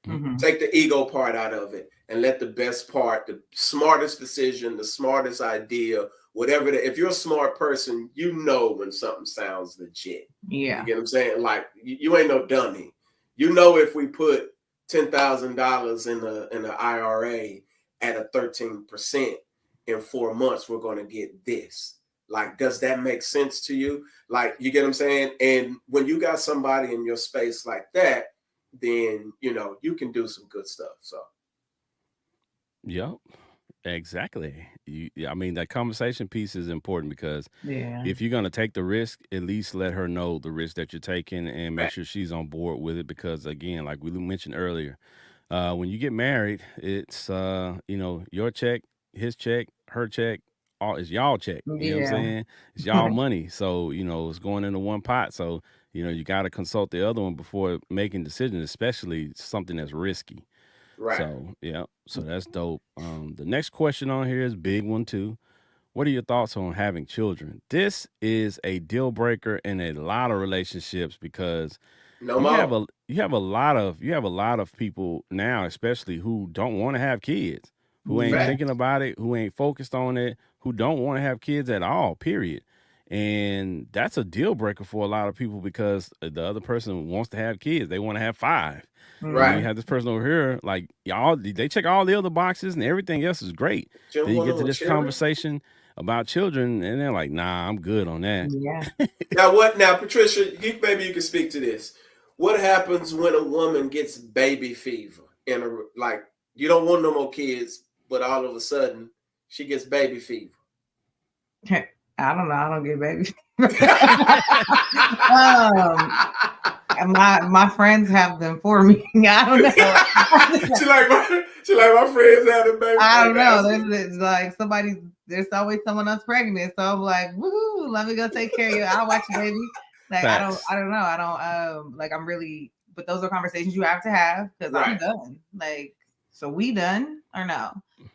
Hmm. Take the ego part out of it and let the best part, the smartest decision, the smartest idea, whatever. If you're a smart person, you know when something sounds legit. You Yeah. get what I'm saying? Like you ain't no dummy. You know if we put $10,000 in the IRA at a 13% in 4 months, we're going to get this. Like, does that make sense to you? Like, you get what I'm saying? And when you got somebody in your space like that, then you can do some good stuff. So Yep. Exactly. I mean, that conversation piece is important because Yeah. if you're going to take the risk, at least let her know the risk that you're taking and make right, sure she's on board with it. Because again, like we mentioned earlier, when you get married, it's your check, his check, her check, all is y'all check. You know what I'm Yeah. saying? It's y'all money, so it's going into one pot. So you got to consult the other one before making decisions, especially something that's risky. right. So yeah, so that's dope. The next question on here is a big one too. What are your thoughts on having children? This is a deal breaker in a lot of relationships because No more. you have a lot of people now, especially who don't want to have kids, who ain't Yeah. Fact. thinking about it, who ain't focused on it, who don't want to have kids at all, period. And that's a deal breaker for a lot of people because the other person wants to have kids. They want to have five. And then Right. you Hmm. have this person over here, like y'all, they check all the other boxes and everything else is great. Jim Then you get Wonder to with this children. conversation about children, and they're like, "Nah, I'm good on that." Yeah. Now what? Now Patricia, maybe you can speak to this. What happens when a woman gets baby fever and like you don't want no more kids, but all of a sudden she gets baby fever. I don't know. I don't get baby. My friends have them for me. I don't know. she like my friends have them baby. I don't know. There's like there's always someone else pregnant. So I'm like, woohoo, let me go take care of you. I'll watch you, baby. Like Facts. I don't know. I don't like I'm really, but those are conversations you have to have because I'm done. Like, so we done or no?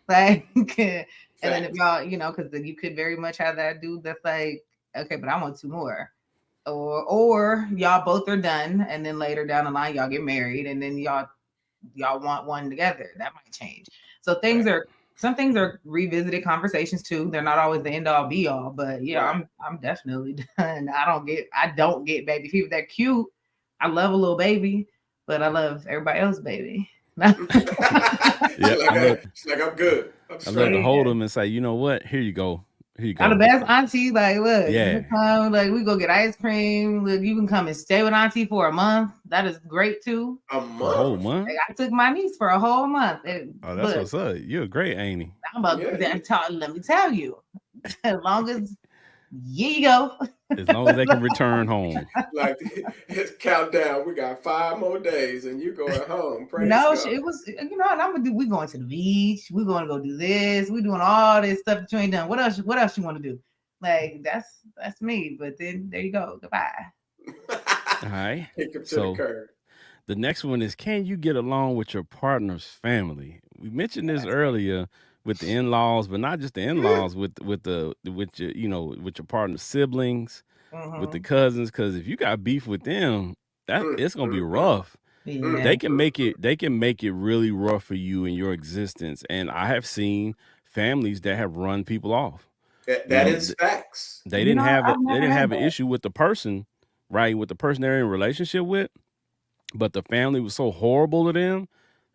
Like and then if y'all, because then you could very much have that dude that's like, okay, but I want 2 more. Or y'all both are done, and then later down the line y'all get married, and then y'all want one together. That might change. So some things are revisited conversations too. They're not always the end all be all, but yeah, I'm definitely done. I don't get baby fever. They're cute. I love a little baby, but I love everybody else's baby. She's like, I'm good. I love to hold them and say, you know what? Here you go. Here you go. I'm the best auntie. Like, look, yeah. Come, like we go get ice cream. Look, you can come and stay with auntie for a month. That is great too. A month? A whole month? Like, I took my niece for a whole month. That's what's up. You're a great auntie. I'm about let me tell you. As long as you go. As long as they can return home. Like it's countdown. We got 5 more days and you going home. Praise no, God. It was, and I'm gonna do. We going to the beach. We're gonna go do this. We doing all this stuff that you ain't done. What else you want to do? Like that's me. But then there you go. Goodbye. All right. So the next one is, can you get along with your partner's family? We mentioned this earlier with the in-laws, but not just the in-laws, with your partner's siblings, with the cousins. Because if you got beef with them, it's gonna be rough. Yeah. They can make it really rough for you in your existence. And I have seen families that have run people off. That is facts. They didn't have an issue with the person, right? With the person they're in a relationship with, but the family was so horrible to them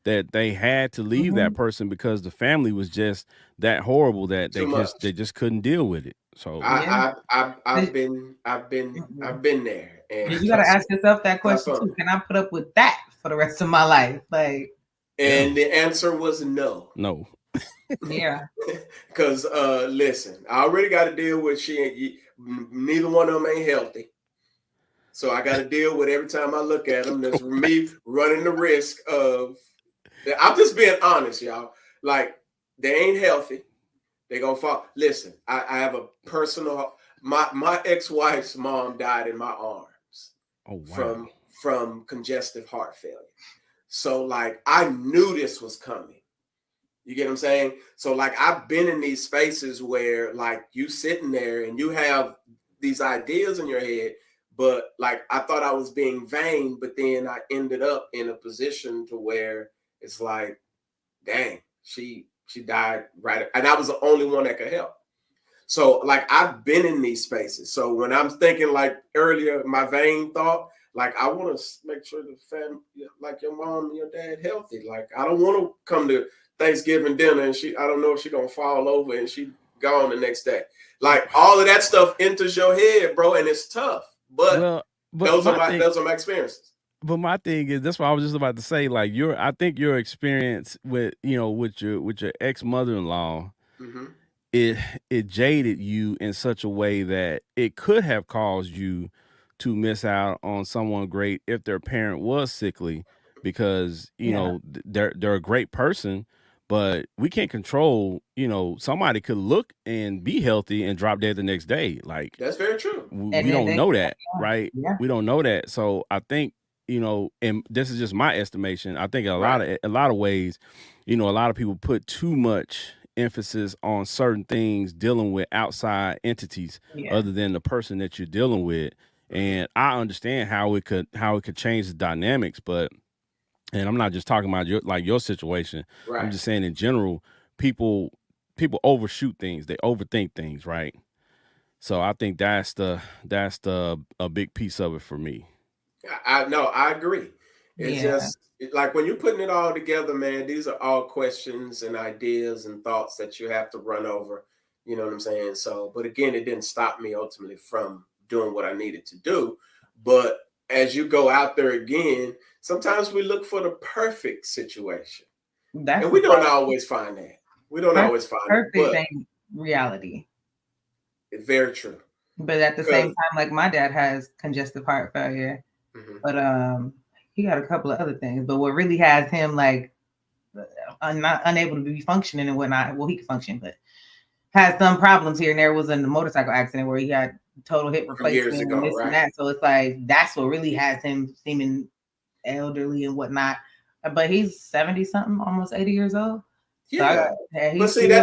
that they had to leave that person because the family was just that horrible that they just couldn't deal with it. So I've been there. And you gotta ask yourself that question too. Can I put up with that for the rest of my life? Like, and the answer was no. No. Yeah. Because listen, I already got to deal with neither one of them ain't healthy. So I got to deal with every time I look at them. There's me running the risk of. I'm just being honest, y'all. Like, they ain't healthy. They gonna fall. Listen, I have a personal. My ex-wife's mom died in my arms. Oh, wow. From congestive heart failure. So like I knew this was coming. You get what I'm saying? So like I've been in these spaces where like you sitting there and you have these ideas in your head, but like I thought I was being vain, but then I ended up in a position to where it's like, dang, she died right, and I was the only one that could help. So like I've been in these spaces. So when I'm thinking like earlier, my vain thought, like I want to make sure the family, like your mom and your dad, healthy. Like I don't want to come to Thanksgiving dinner and I don't know if she's gonna fall over and she gone the next day. Like all of that stuff enters your head, bro, and it's tough. But those are my experiences. But my thing is, that's what I was just about to say. Like I think your experience with your ex mother-in-law, it jaded you in such a way that it could have caused you to miss out on someone great if their parent was sickly, because they're a great person, but we can't control. Somebody could look and be healthy and drop dead the next day. Like that's very true. We don't know that, right? Yeah. We don't know that. So I think, and this is just my estimation, I think a lot of ways, a lot of people put too much emphasis on certain things dealing with outside entities other than the person that you're dealing with. And I understand how it could change the dynamics, and I'm not just talking about your situation. Right. I'm just saying in general, people overshoot things, they overthink things, right? So I think that's a big piece of it for me. I agree. It's just like when you're putting it all together, man, these are all questions and ideas and thoughts that you have to run over. You know what I'm saying? So, but again, it didn't stop me ultimately from doing what I needed to do. But as you go out there again, sometimes we look for the perfect situation. And we don't always find that. We don't always find it, perfect but ain't reality. it's very true. But at the same time, like my dad has congestive heart failure, but he got a couple of other things. But what really has him like not unable to be functioning and whatnot. Well, he could function, but has some problems here and there. Was in a motorcycle accident where he had total hip replacement and this and that. So it's like that's what really has him seeming elderly and whatnot. But he's 70 something, almost 80 years old. Yeah, so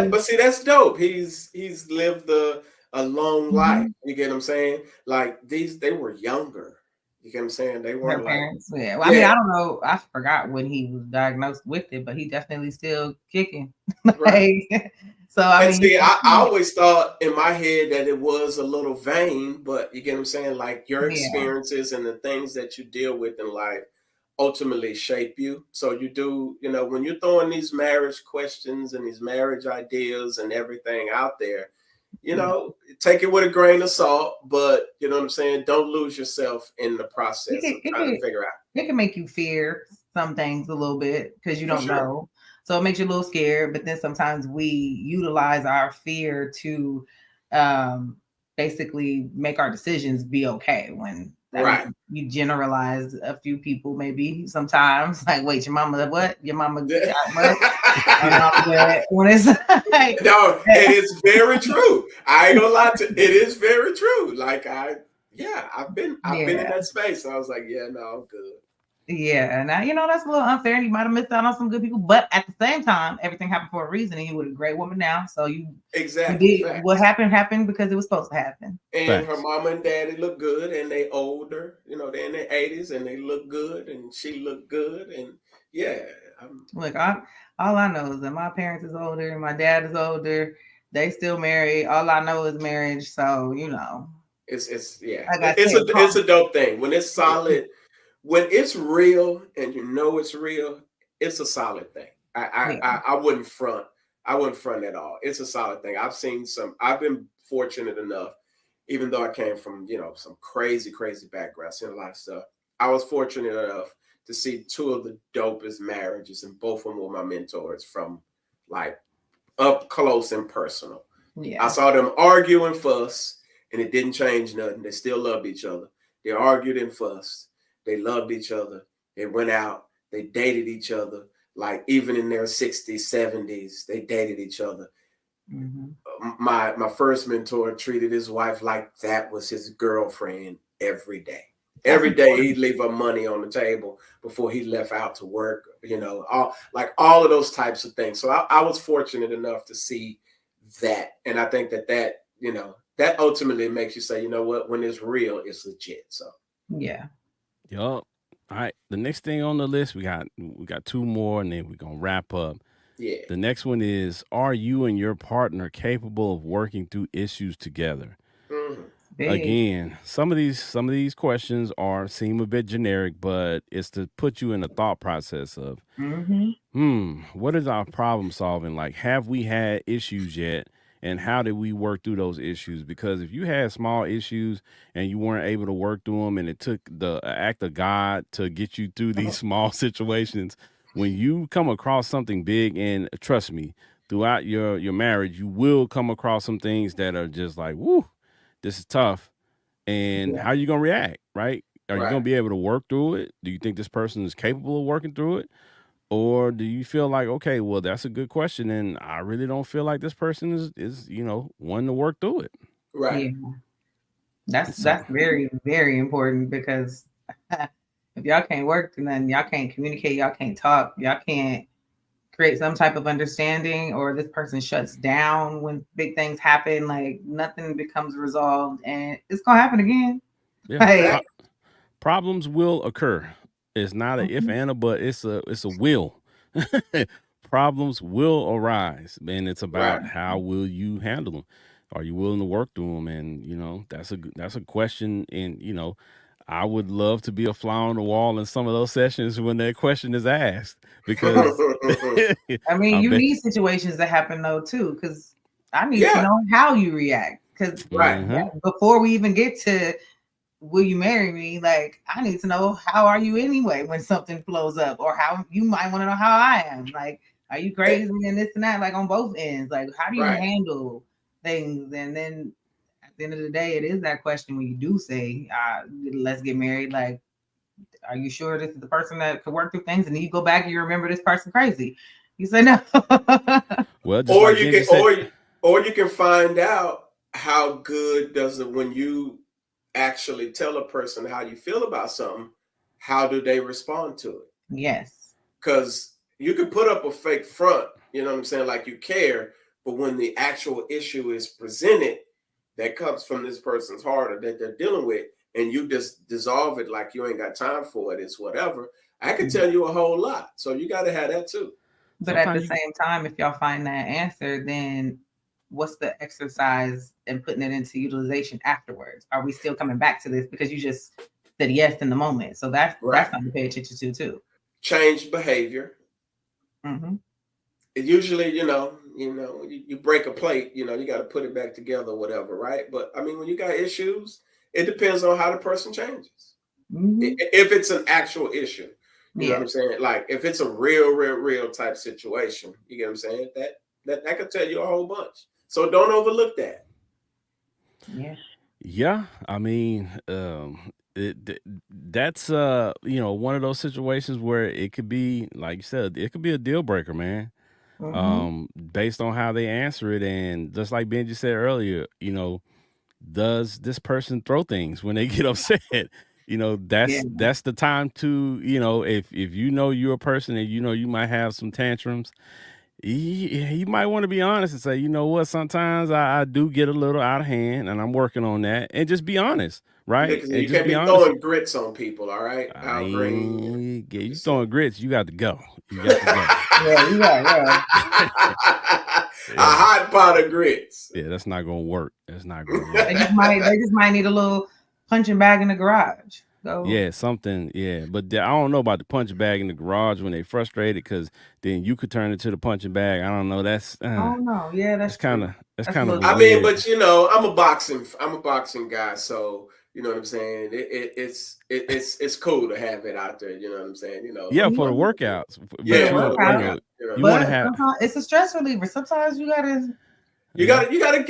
but see that's dope. He's lived a long life. You get what I'm saying? Like they were younger. You get what I'm saying? They weren't like parents. Yeah. Well, I mean, I don't know. I forgot when he was diagnosed with it, but he definitely still kicking. Right. So I mean, see, I always thought in my head that it was a little vain, but you get what I'm saying? Like your experiences and the things that you deal with in life ultimately shape you. So you do, when you're throwing these marriage questions and these marriage ideas and everything out there, take it with a grain of salt, but you know what I'm saying? Don't lose yourself in the process of trying to figure out. It can make you fear some things a little bit because you don't know. So it makes you a little scared, but then sometimes we utilize our fear to basically make our decisions be okay when you generalize a few people maybe sometimes like, wait, your mama what? Your mama got what? When it's like, no, it is very true. I ain't gonna lie to it is very true. Like I've been in that space. So I was like, yeah, no, I'm good. Yeah, now that's a little unfair. You might have missed out on some good people, but at the same time, everything happened for a reason, and you were a great woman now. So you did what happened because it was supposed to happen. And her mama and daddy look good, and they older. They're in their 80s, and they look good, and she looked good, and Look, all I know is that my parents is older, my dad is older. They still married. All I know is marriage. So it's a dope thing when it's solid. When it's real and it's real, it's a solid thing. I wouldn't front. I wouldn't front at all. It's a solid thing. I've been fortunate enough, even though I came from, some crazy background, seen a lot of stuff. I was fortunate enough to see two of the dopest marriages, and both of them were my mentors from like up close and personal. Yeah. I saw them argue and fuss, and it didn't change nothing. They still loved each other. They argued and fussed. They loved each other. They went out. They dated each other. Like even in their 60s, 70s, they dated each other. My first mentor treated his wife like that was his girlfriend every day. Every day he'd leave her money on the table before he left out to work. All of those types of things. So I was fortunate enough to see that, and I think that ultimately makes you say, you know what, when it's real, it's legit. So yeah. Yup. All right. The next thing on the list, we got two more, and then we're gonna wrap up. Yeah. The next one is: are you and your partner capable of working through issues together? Again, some of these questions seem a bit generic, but it's to put you in a thought process of, what is our problem solving? Like, have we had issues yet? And how did we work through those issues? Because if you had small issues and you weren't able to work through them, and it took the act of God to get you through these small situations, when you come across something big, and trust me, throughout your marriage, you will come across some things that are just like, woo, this is tough. And how are you going to react, right? Are you going to be able to work through it? Do you think this person is capable of working through it? Or do you feel like, okay, well, that's a good question, and I really don't feel like this person is one to work through it? Right. Yeah. That's very, very important, because if y'all can't work through nothing, y'all can't communicate, y'all can't talk, y'all can't create some type of understanding, or this person shuts down when big things happen, like nothing becomes resolved, and it's gonna happen again. Yeah. Problems will occur. It's not an if and a but. It's a will. Problems will arise, and it's about how will you handle them. Are you willing to work through them? And that's a question. And I would love to be a fly on the wall in some of those sessions when that question is asked, because I mean, you need situations that happen though too, because I need to know how you react. Because before we even get to will you marry me, like I need to know how are you anyway when something blows up, or how you might want to know how I am. Like Are you crazy and this and that? Like on both ends. Like, how do you Right. handle things? And then at the end of the day, it is that question when you do say, let's get married. Like, are you sure this is the person that could work through things? And then you go back and you remember this person crazy. You say no. Well, just Or like you Benji can, said, or you can find out how good does it when you actually tell a person how you feel about something. How do they respond to it? Yes. Because you can put up a fake front, you know what I'm saying, like you care, but when the actual issue is presented that comes from this person's heart or that they're dealing with, and you just dissolve it like you ain't got time for it, it's whatever. I can tell you a whole lot. So you got to have that too. But at the sometimes you same time, if y'all find that answer, then what's the exercise and putting it into utilization afterwards? Are we still coming back to this because you just said yes in the moment? So that's something to pay attention to too. Change behavior. Mm-hmm. It usually, you break a plate, you got to put it back together, whatever, right? But I mean, when you got issues, it depends on how the person changes. Mm-hmm. If it's an actual issue, you know what I'm saying? Like if it's a real type situation, you get what I'm saying? That could tell you a whole bunch. So don't overlook that. Yeah. Yeah, I mean, that's one of those situations where it could be, like you said, it could be a deal breaker, man. Based on how they answer it, and just like Benji said earlier, does this person throw things when they get upset? That's the time to, if you're a person and you might have some tantrums, you might want to be honest and say, you know what, sometimes I do get a little out of hand and I'm working on that, and just be honest, right? Because And you just can't be be honest. throwing grits on people, all right? Al Green. You throwing grits, you got to go. You got to go. Yeah. A hot pot of grits. Yeah, that's not gonna work. That's not gonna work. They just might need a little punching bag in the garage. So Yeah, something. Yeah, but I don't know about the punching bag in the garage when they frustrated, because then you could turn it to the punching bag. I don't know. That's oh no, yeah, that's kind of I mean, weird. but I'm a boxing guy, so you know what I'm saying. It's cool to have it out there. You know what I'm saying. Yeah, for the workouts. Yeah, for the workout. You want to have. It's a stress reliever. Sometimes you gotta get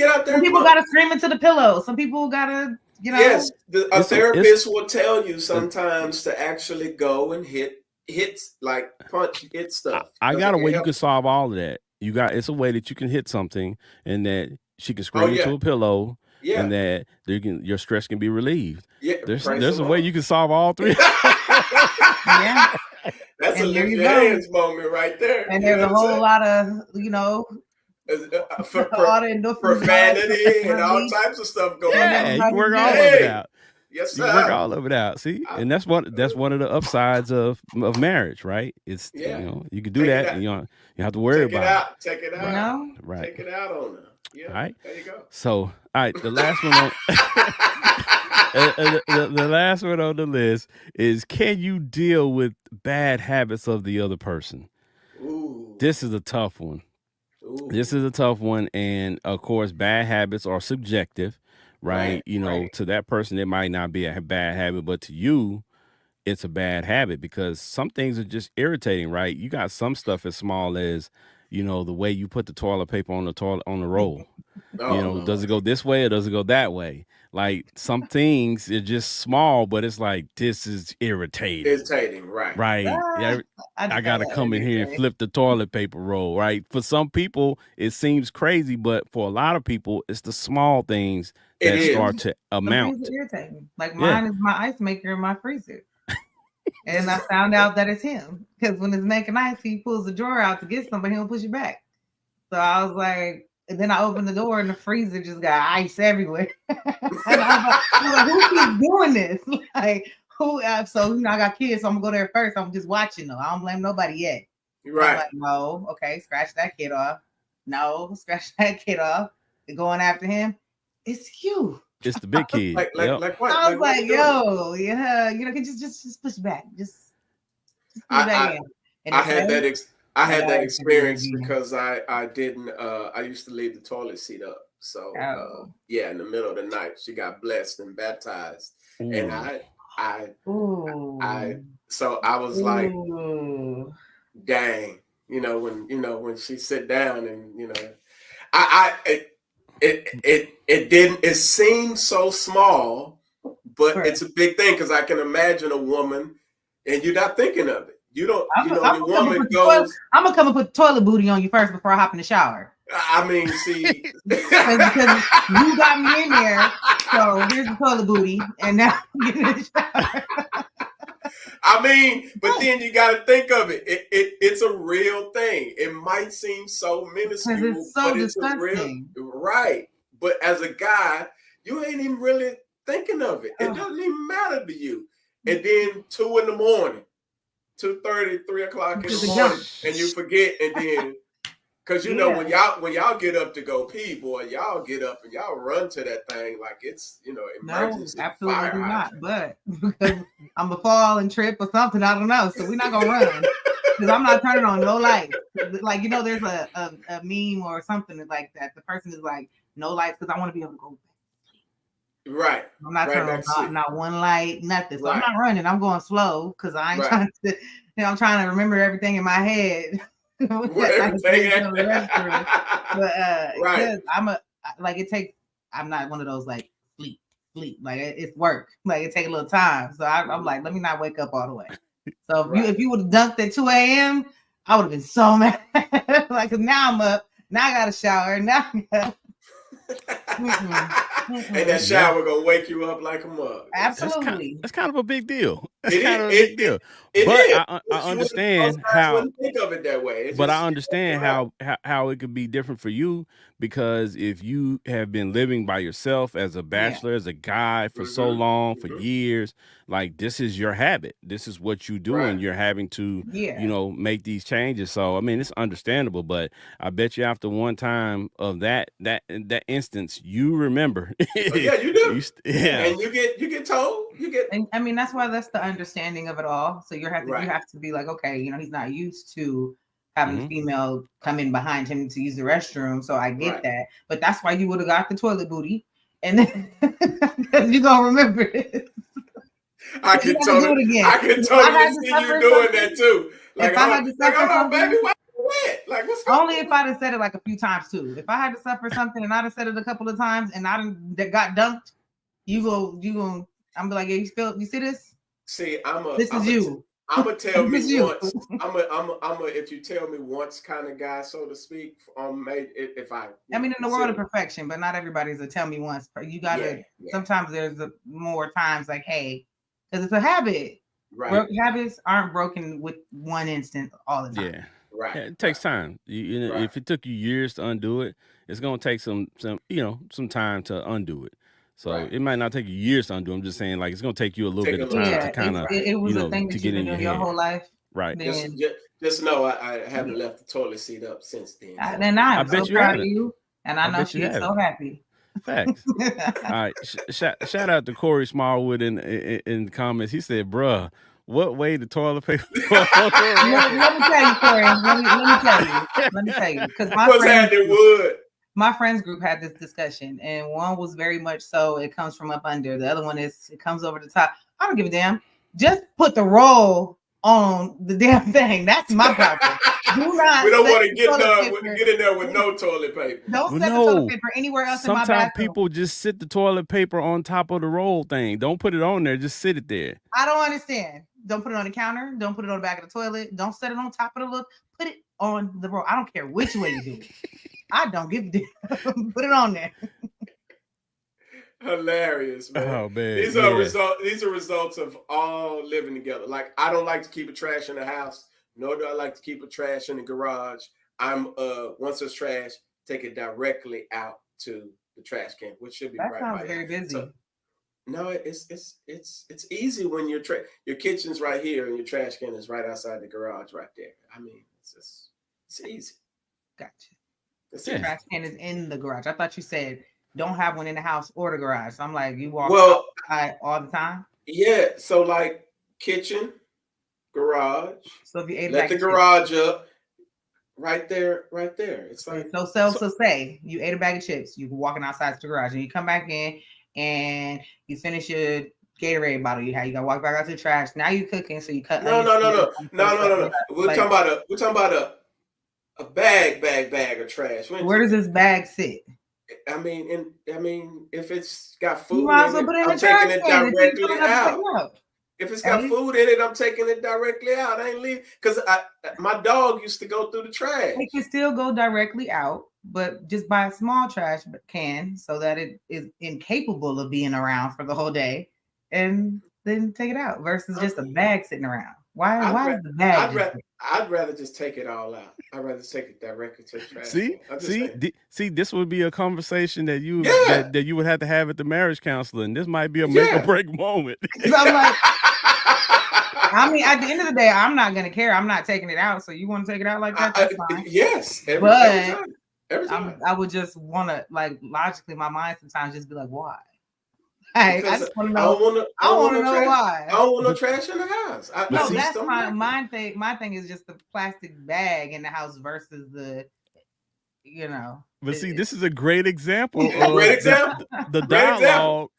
out there. Some people gotta scream into the pillow. Some people gotta, Yes, a therapist will tell you sometimes to actually go and hit stuff. I got a way you can solve all of that. It's a way that you can hit something and that she can scream into a pillow. Yeah. And that your stress can be relieved. Yeah, there's a way you can solve all three. Yeah. That's a lift your hands moment right there. And there's a whole lot of, profanity and all types of stuff going on. Yeah, you can work all of it out. Yes, sir. You can work all of it out. See, and that's one of the upsides of marriage, right? It's you can do that, and you don't have to worry about it. Take it out. Right. Take it out on them. Yeah. All right. There you go. So, all right, the last one on the last one on the list is: can you deal with bad habits of the other person? Ooh. This is a tough one. This is a tough one, and of course, bad habits are subjective, right? To that person, it might not be a bad habit, but to you, it's a bad habit because some things are just irritating, right? You got some stuff as small as, the way you put the toilet paper on the roll. Does it go this way or does it go that way? Like some things are just small, but it's like, this is irritating. Right. Right. I gotta come in here and flip the toilet paper roll, right? For some people, it seems crazy, but for a lot of people, it's the small things that start to amount. Some things are irritating. Like mine is my ice maker in my freezer. And I found out that it's him. Because when it's making ice, he pulls the drawer out to get some, but he don't push it back. So I was like, and then I opened the door and the freezer just got ice everywhere. And I was like, who keeps doing this? Like, who? So, I got kids, so I'm going to go there first. I'm just watching them. I don't blame nobody yet. Right. I'm like, no, okay, scratch that kid off. No, scratch that kid off. They're going after him. It's you. It's the big kid. like what? I was like, yo, yeah, can just push back. Just push back in. I had that experience because I didn't I used to leave the toilet seat up. So in the middle of the night she got blessed and baptized. Ooh. And I so I was like, dang, when she sit down and it seemed so small, but Correct. it's a big thing because I can imagine a woman and you're not thinking of it. You don't, your woman goes. I'm gonna come and put toilet booty on you first before I hop in the shower. I mean, see, because you got me in there, so here's the toilet booty, and now you get in the shower. I mean, but then you got to think of it. It's a real thing. It might seem so minuscule, It's so but it's disgusting. a real, right. But as a guy, you ain't even really thinking of it. It doesn't even matter to you. And then 2 in the morning, 2:30, 3 o'clock in the morning, and you forget, and then because when y'all get up to go pee, boy, y'all get up and y'all run to that thing like it's emergency. No, absolutely not. But because I'm gonna fall and trip or something, I don't know. So we're not gonna run because I'm not turning on no lights. Like there's a meme or something like that. The person is like, no lights because I want to be able to go. Right. I'm not turning on not one light, nothing. So I'm not running. I'm going slow because I ain't trying to. I'm trying to remember everything in my head. But I'm not one of those like sleep like it's work, like it take a little time, so I'm like, let me not wake up all the way. So if you would have dunked at 2 a.m. I would have been so mad. Like, cause now I'm up, now I got a shower, now and that shower gonna wake you up like a mug. Absolutely. That's kind of a big deal. But I understand how. Wouldn't think of it that way. But I understand how it could be different for you, because if you have been living by yourself as a bachelor, as a guy for so long, for years, like this is your habit. This is what you do, and you're having to, make these changes. So I mean, it's understandable. But I bet you after one time of that instance, you remember. Yeah, you do. And you get told. And I mean, that's why that's the understanding of it all. So you have to be like, okay, he's not used to having a female come in behind him to use the restroom. So I get that. But that's why you would have got the toilet booty. And then you're gonna remember it. I can totally see you doing that too. Like, if I had to suffer something, baby, why you wet? Like, what's going on? Only if I'd have said it like a few times too. If I had to suffer something and I'd have said it a couple of times and I got dunked, you go. I'm be like, yeah, you see this? See, I'm gonna tell me once. I'm a if you tell me once kind of guy, so to speak. If I mean, in the world of perfection, but not everybody's a tell me once. You gotta. Sometimes there's more times like, hey, because it's a habit. Right. Habits aren't broken with one instant all the time. Yeah. Right. Yeah, it takes time. If it took you years to undo it, it's gonna take some time to undo it. So it might not take you years to undo. I'm just saying, like, it's gonna take you a little bit of time to kind of, it was a thing that you've been doing your whole life. Right. Just know I haven't left the toilet seat up since then. And I'm so proud of you, and I know she's so happy. Facts. All right. Shout out to Corey Smallwood in the comments. He said, "Bruh, what way the toilet paper?" let me tell you, Corey. Let me tell you, because my friends group had this discussion, and one was very much so it comes from up under. The other one is it comes over the top. I don't give a damn. Just put the roll on the damn thing. That's my problem. We don't want to get in there with no toilet paper. Don't set the toilet paper anywhere else in my bathroom. Sometimes people just sit the toilet paper on top of the roll thing. Don't put it on there. Just sit it there. I don't understand. Don't put it on the counter. Don't put it on the back of the toilet. Don't set it on top of the look. Put it on the roll. I don't care which way you do it. I don't give a damn. Put it on there. Hilarious, man. Oh man. These are results of all living together. Like, I don't like to keep a trash in the house, nor do I like to keep a trash in the garage. I'm once there's trash, take it directly out to the trash can, which should be right by you. That sounds very busy. So, no, it's easy when your kitchen's right here and your trash can is right outside the garage right there. I mean, it's easy. Gotcha. The trash can is in the garage. I thought you said don't have one in the house or the garage. So I'm like, you walk outside all the time? Yeah. So like kitchen, garage. So if you ate let the garage up, right there. It's like so say you ate a bag of chips, you walking outside to the garage and you come back in and you finish your Gatorade bottle you gotta walk back out to the trash. Now you cooking, so you cut. No. We're talking about a bag of trash. Where does this bag sit? I mean, if it's got You food might in as well it, put it in I'm the trash taking it can and keep directly coming up to take out. it out. If it's At got least, food in it, I'm taking it directly out. I ain't leaving because my dog used to go through the trash. it can still go directly out, but just buy a small trash can so that it is incapable of being around for the whole day, and then take it out versus just a bag sitting around. Why? I'd, Why ra- is the bag I'd, just? ra- I'd rather just take it all out. I'd rather take it directly to the trash See, can. I'm just see, saying. see. This would be a conversation that Yeah, you would have to have at the marriage counselor, and this might be a make or yeah. break moment. So I'm like, I mean, at the end of the day, I'm not gonna care. I'm not taking it out. So you want to take it out like that? That's fine. Yes, every But time. Every time. I would just want to, like, logically, my mind sometimes just be like, why? I Because just want to I know. don't want to. I want to know why. I don't want no But- trash in the house. I No, see- that's don't my like mine thing. My thing is just the plastic bag in the house versus the, But see, this is a great example it. of Great example. the Great example. dialogue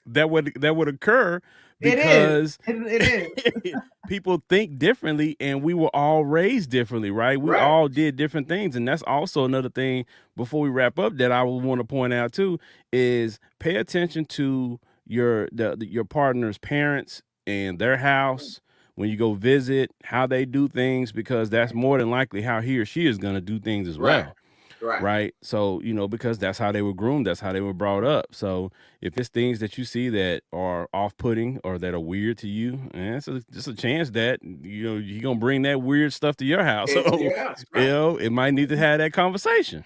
that would occur It because is. people think differently, and we were all raised differently, right? We Right. all did different things, and that's also another thing before we wrap up that I would want to point out too is pay attention to your partner's parents and their house when you go visit, how they do things, because that's more than likely how he or she is going to do things as Right. well. Right. Right. So, because that's how they were groomed. That's how they were brought up. So if it's things that you see that are off putting or that are weird to you, and it's just a chance that, you're going to bring that weird stuff to your house. Into So, your house, right. it might need to have that conversation.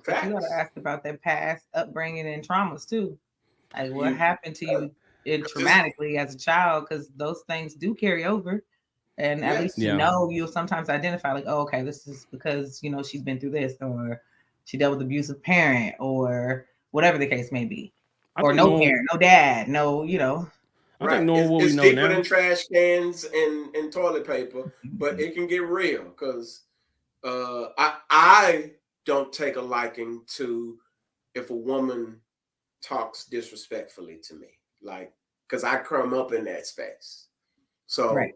But you got Facts. to ask about their past upbringing and traumas too. Like what You- happened to you traumatically as a child, because those things do carry over. And at Yes. least Yeah. you'll sometimes identify like, oh, okay, this is because she's been through this, or she dealt with abusive parent, or whatever the case may be, or no parent, no dad, no, I Right. think knowing what we It's know deeper now. than trash cans and toilet paper, but it can get real because I don't take a liking to if a woman talks disrespectfully to me, like, because I come up in that space. So Right.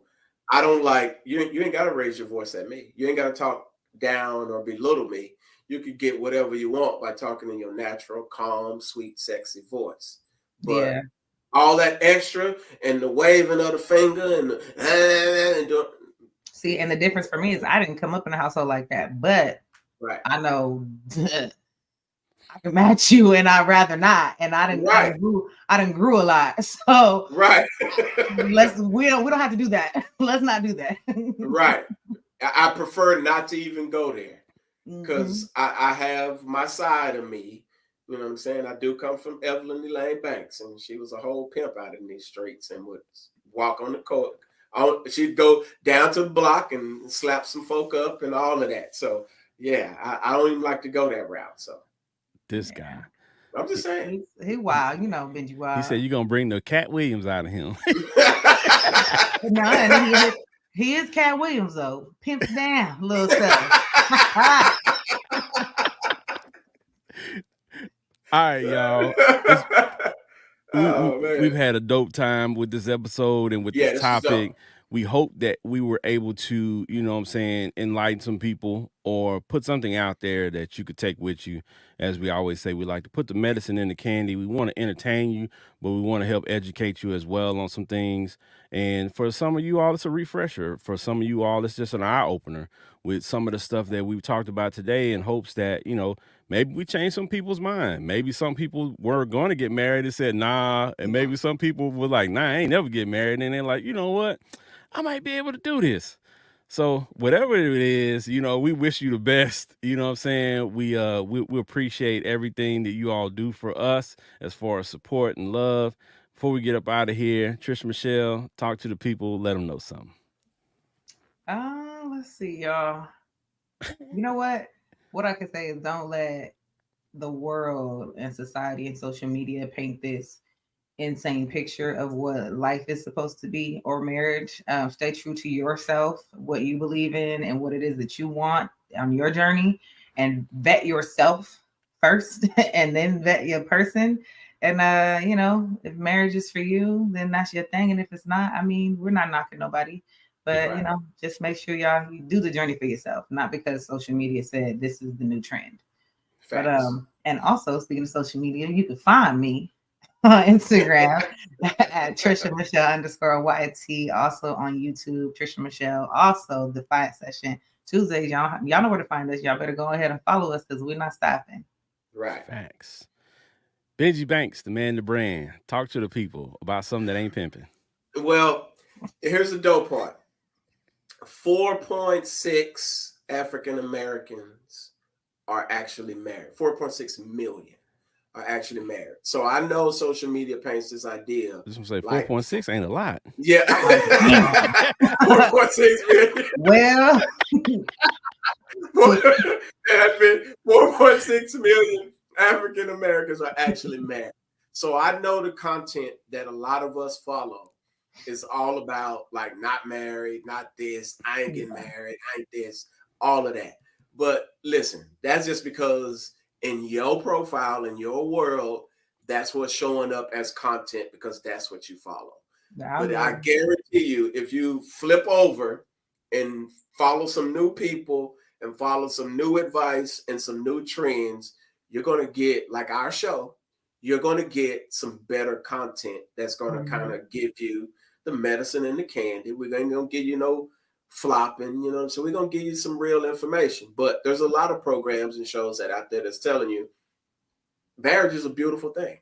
I don't like you ain't got to raise your voice at me. You ain't got to talk down or belittle me. You could get whatever you want by talking in your natural, calm, sweet, sexy voice. But Yeah. all that extra and the waving of the finger and See, and the difference for me is I didn't come up in a household like that, but right. I know I can match you, and I'd rather not. And I didn't grew a lot, so Right. we don't have to do that. Let's not do that. Right. I prefer not to even go there because Mhm. I have my side of me. You know what I'm saying? I do come from Evelyn Elaine Banks, and she was a whole pimp out in these streets and would walk on the court. She'd go down to the block and slap some folk up and all of that. So, yeah, I don't even like to go that route. So, This guy. I'm just saying. He wild, Benji wild. He said you're going to bring the Cat Williams out of him. No, and he is Cat Williams though. Pimp down, little stuff. All right, y'all. We've had a dope time with this episode and with this topic. We hope that we were able to, enlighten some people or put something out there that you could take with you. As we always say, we like to put the medicine in the candy. We want to entertain you, but we want to help educate you as well on some things. And for some of you all, it's a refresher. For some of you all, it's just an eye opener with some of the stuff that we've talked about today, in hopes that, maybe we change some people's mind. Maybe some people were going to get married and said, nah. And maybe some people were like, nah, I ain't never get married. And they're like, you know what? I might be able to do this. So whatever it is, we wish you the best. You know what I'm saying? We appreciate everything that you all do for us as far as support and love. Before we get up out of here, Trish Michelle, talk to the people, let them know something. Let's see, y'all. You know what? What I can say is don't let the world and society and social media paint this insane picture of what life is supposed to be or marriage. Stay true to yourself, what you believe in, and what it is that you want on your journey, and vet yourself first and then vet your person. And if marriage is for you, then that's your thing. And if it's not, I mean, we're not knocking nobody, But Right. you know, just make sure you do the journey for yourself, not because social media said this is the new trend. But Facts. and also speaking of social media, you can find me on Instagram at Trisha Michelle _YT. Also on YouTube, Trisha Michelle. Also the Fiyah Session Tuesdays. Y'all know where to find us. Y'all better go ahead and follow us because we're not stopping. Right. Facts. Benji Banks, the man, the brand. Talk to the people about something that ain't pimping. Well, here's the dope part. 4.6 African Americans are actually married. 4.6 million are actually married. So I know social media paints this idea. Just want to say like 4.6 ain't a lot. Yeah. 4.6 million. Well, 4.6 million African Americans are actually married. So I know the content that a lot of us follow is all about like not married, not this, I ain't getting married, I ain't this, all of that. But listen, that's just because in your profile, in your world, that's what's showing up as content because that's what you follow. But I guarantee you, if you flip over and follow some new people and follow some new advice and some new trends, you're going to get, like our show, you're going to get some better content that's going to kind of give you the medicine and the candy. We're going to give you no flopping, you know, so we're going to give you some real information. But there's a lot of programs and shows that out there that's telling you marriage is a beautiful thing.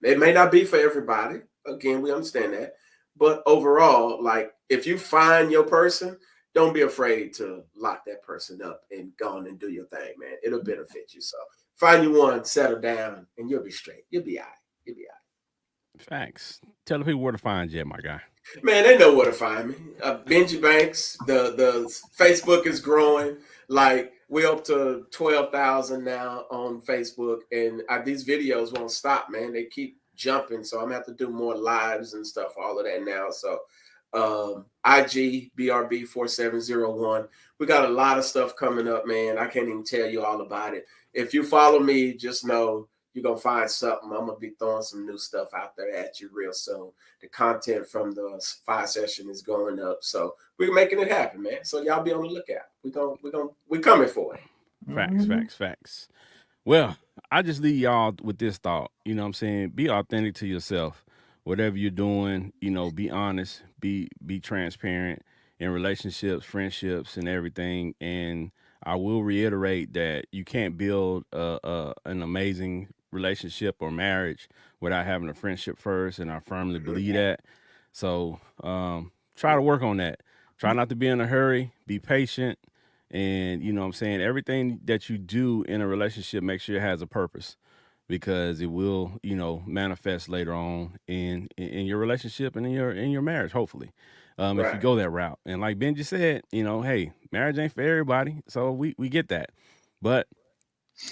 It may not be for everybody. Again, we understand that. But overall, like if you find your person, don't be afraid to lock that person up and go on and do your thing, man. It'll benefit you. So find you one, settle down, and you'll be straight. You'll be all right. You'll be all right. Facts. Tell the people where to find you, my guy. Man, they know where to find me. Benji Banks. The Facebook is growing. Like we're up to 12,000 now on Facebook, and these videos won't stop, man. They keep jumping, so I'm gonna have to do more lives and stuff, all of that now. So IG BRB 4701. We got a lot of stuff coming up, man. I can't even tell you all about it. If you follow me, just know you're gonna find something. I'm gonna be throwing some new stuff out there at you real soon. The content from the Fiyah Session is going up, so we're making it happen, man. So y'all be on the lookout. We're coming for it. Facts. Well, I just leave y'all with this thought. You know what I'm saying? Be authentic to yourself. Whatever you're doing, you know, be honest, be transparent in relationships, friendships, and everything. And I will reiterate that you can't build an amazing relationship or marriage without having a friendship first, and I firmly believe that. So try to work on that. Try not to be in a hurry. Be patient. And, you know what I'm saying, everything that you do in a relationship, make sure it has a purpose, because it will, you know, manifest later on in your relationship and in your marriage, hopefully, if you go that route. And like Benji said, you know, hey, marriage ain't for everybody. So we get that. But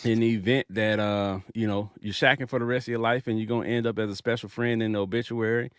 in the event that, you know, you're shacking for the rest of your life and you're going to end up as a special friend in the obituary,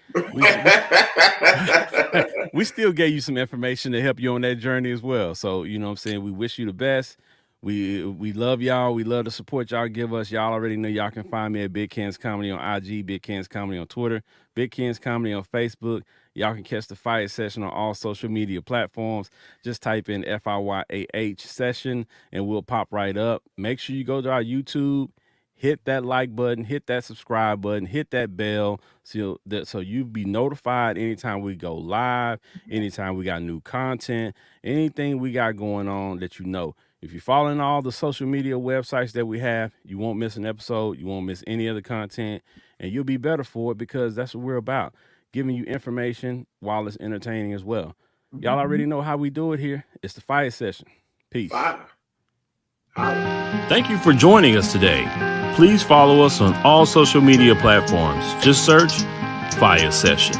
we still gave you some information to help you on that journey as well. So, you know what I'm saying? We wish you the best. We love y'all. We love the support y'all give us. Y'all already know y'all can find me at Big Ken's Comedy on IG, Big Ken's Comedy on Twitter, Big Ken's Comedy on Facebook. Y'all can catch the Fiyah Session on all social media platforms. Just type in FIYAH Session and we'll pop right up. Make sure you go to our YouTube, hit that like button, hit that subscribe button, hit that bell so you be notified anytime we go live, anytime we got new content, anything we got going on that you know. If you're following all the social media websites that we have, you won't miss an episode. You won't miss any other content, and you'll be better for it, because that's what we're about, giving you information while it's entertaining as well. Y'all already know how we do it here. It's the Fiyah Session. Peace. Thank you for joining us today. Please follow us on all social media platforms. Just search Fiyah Session.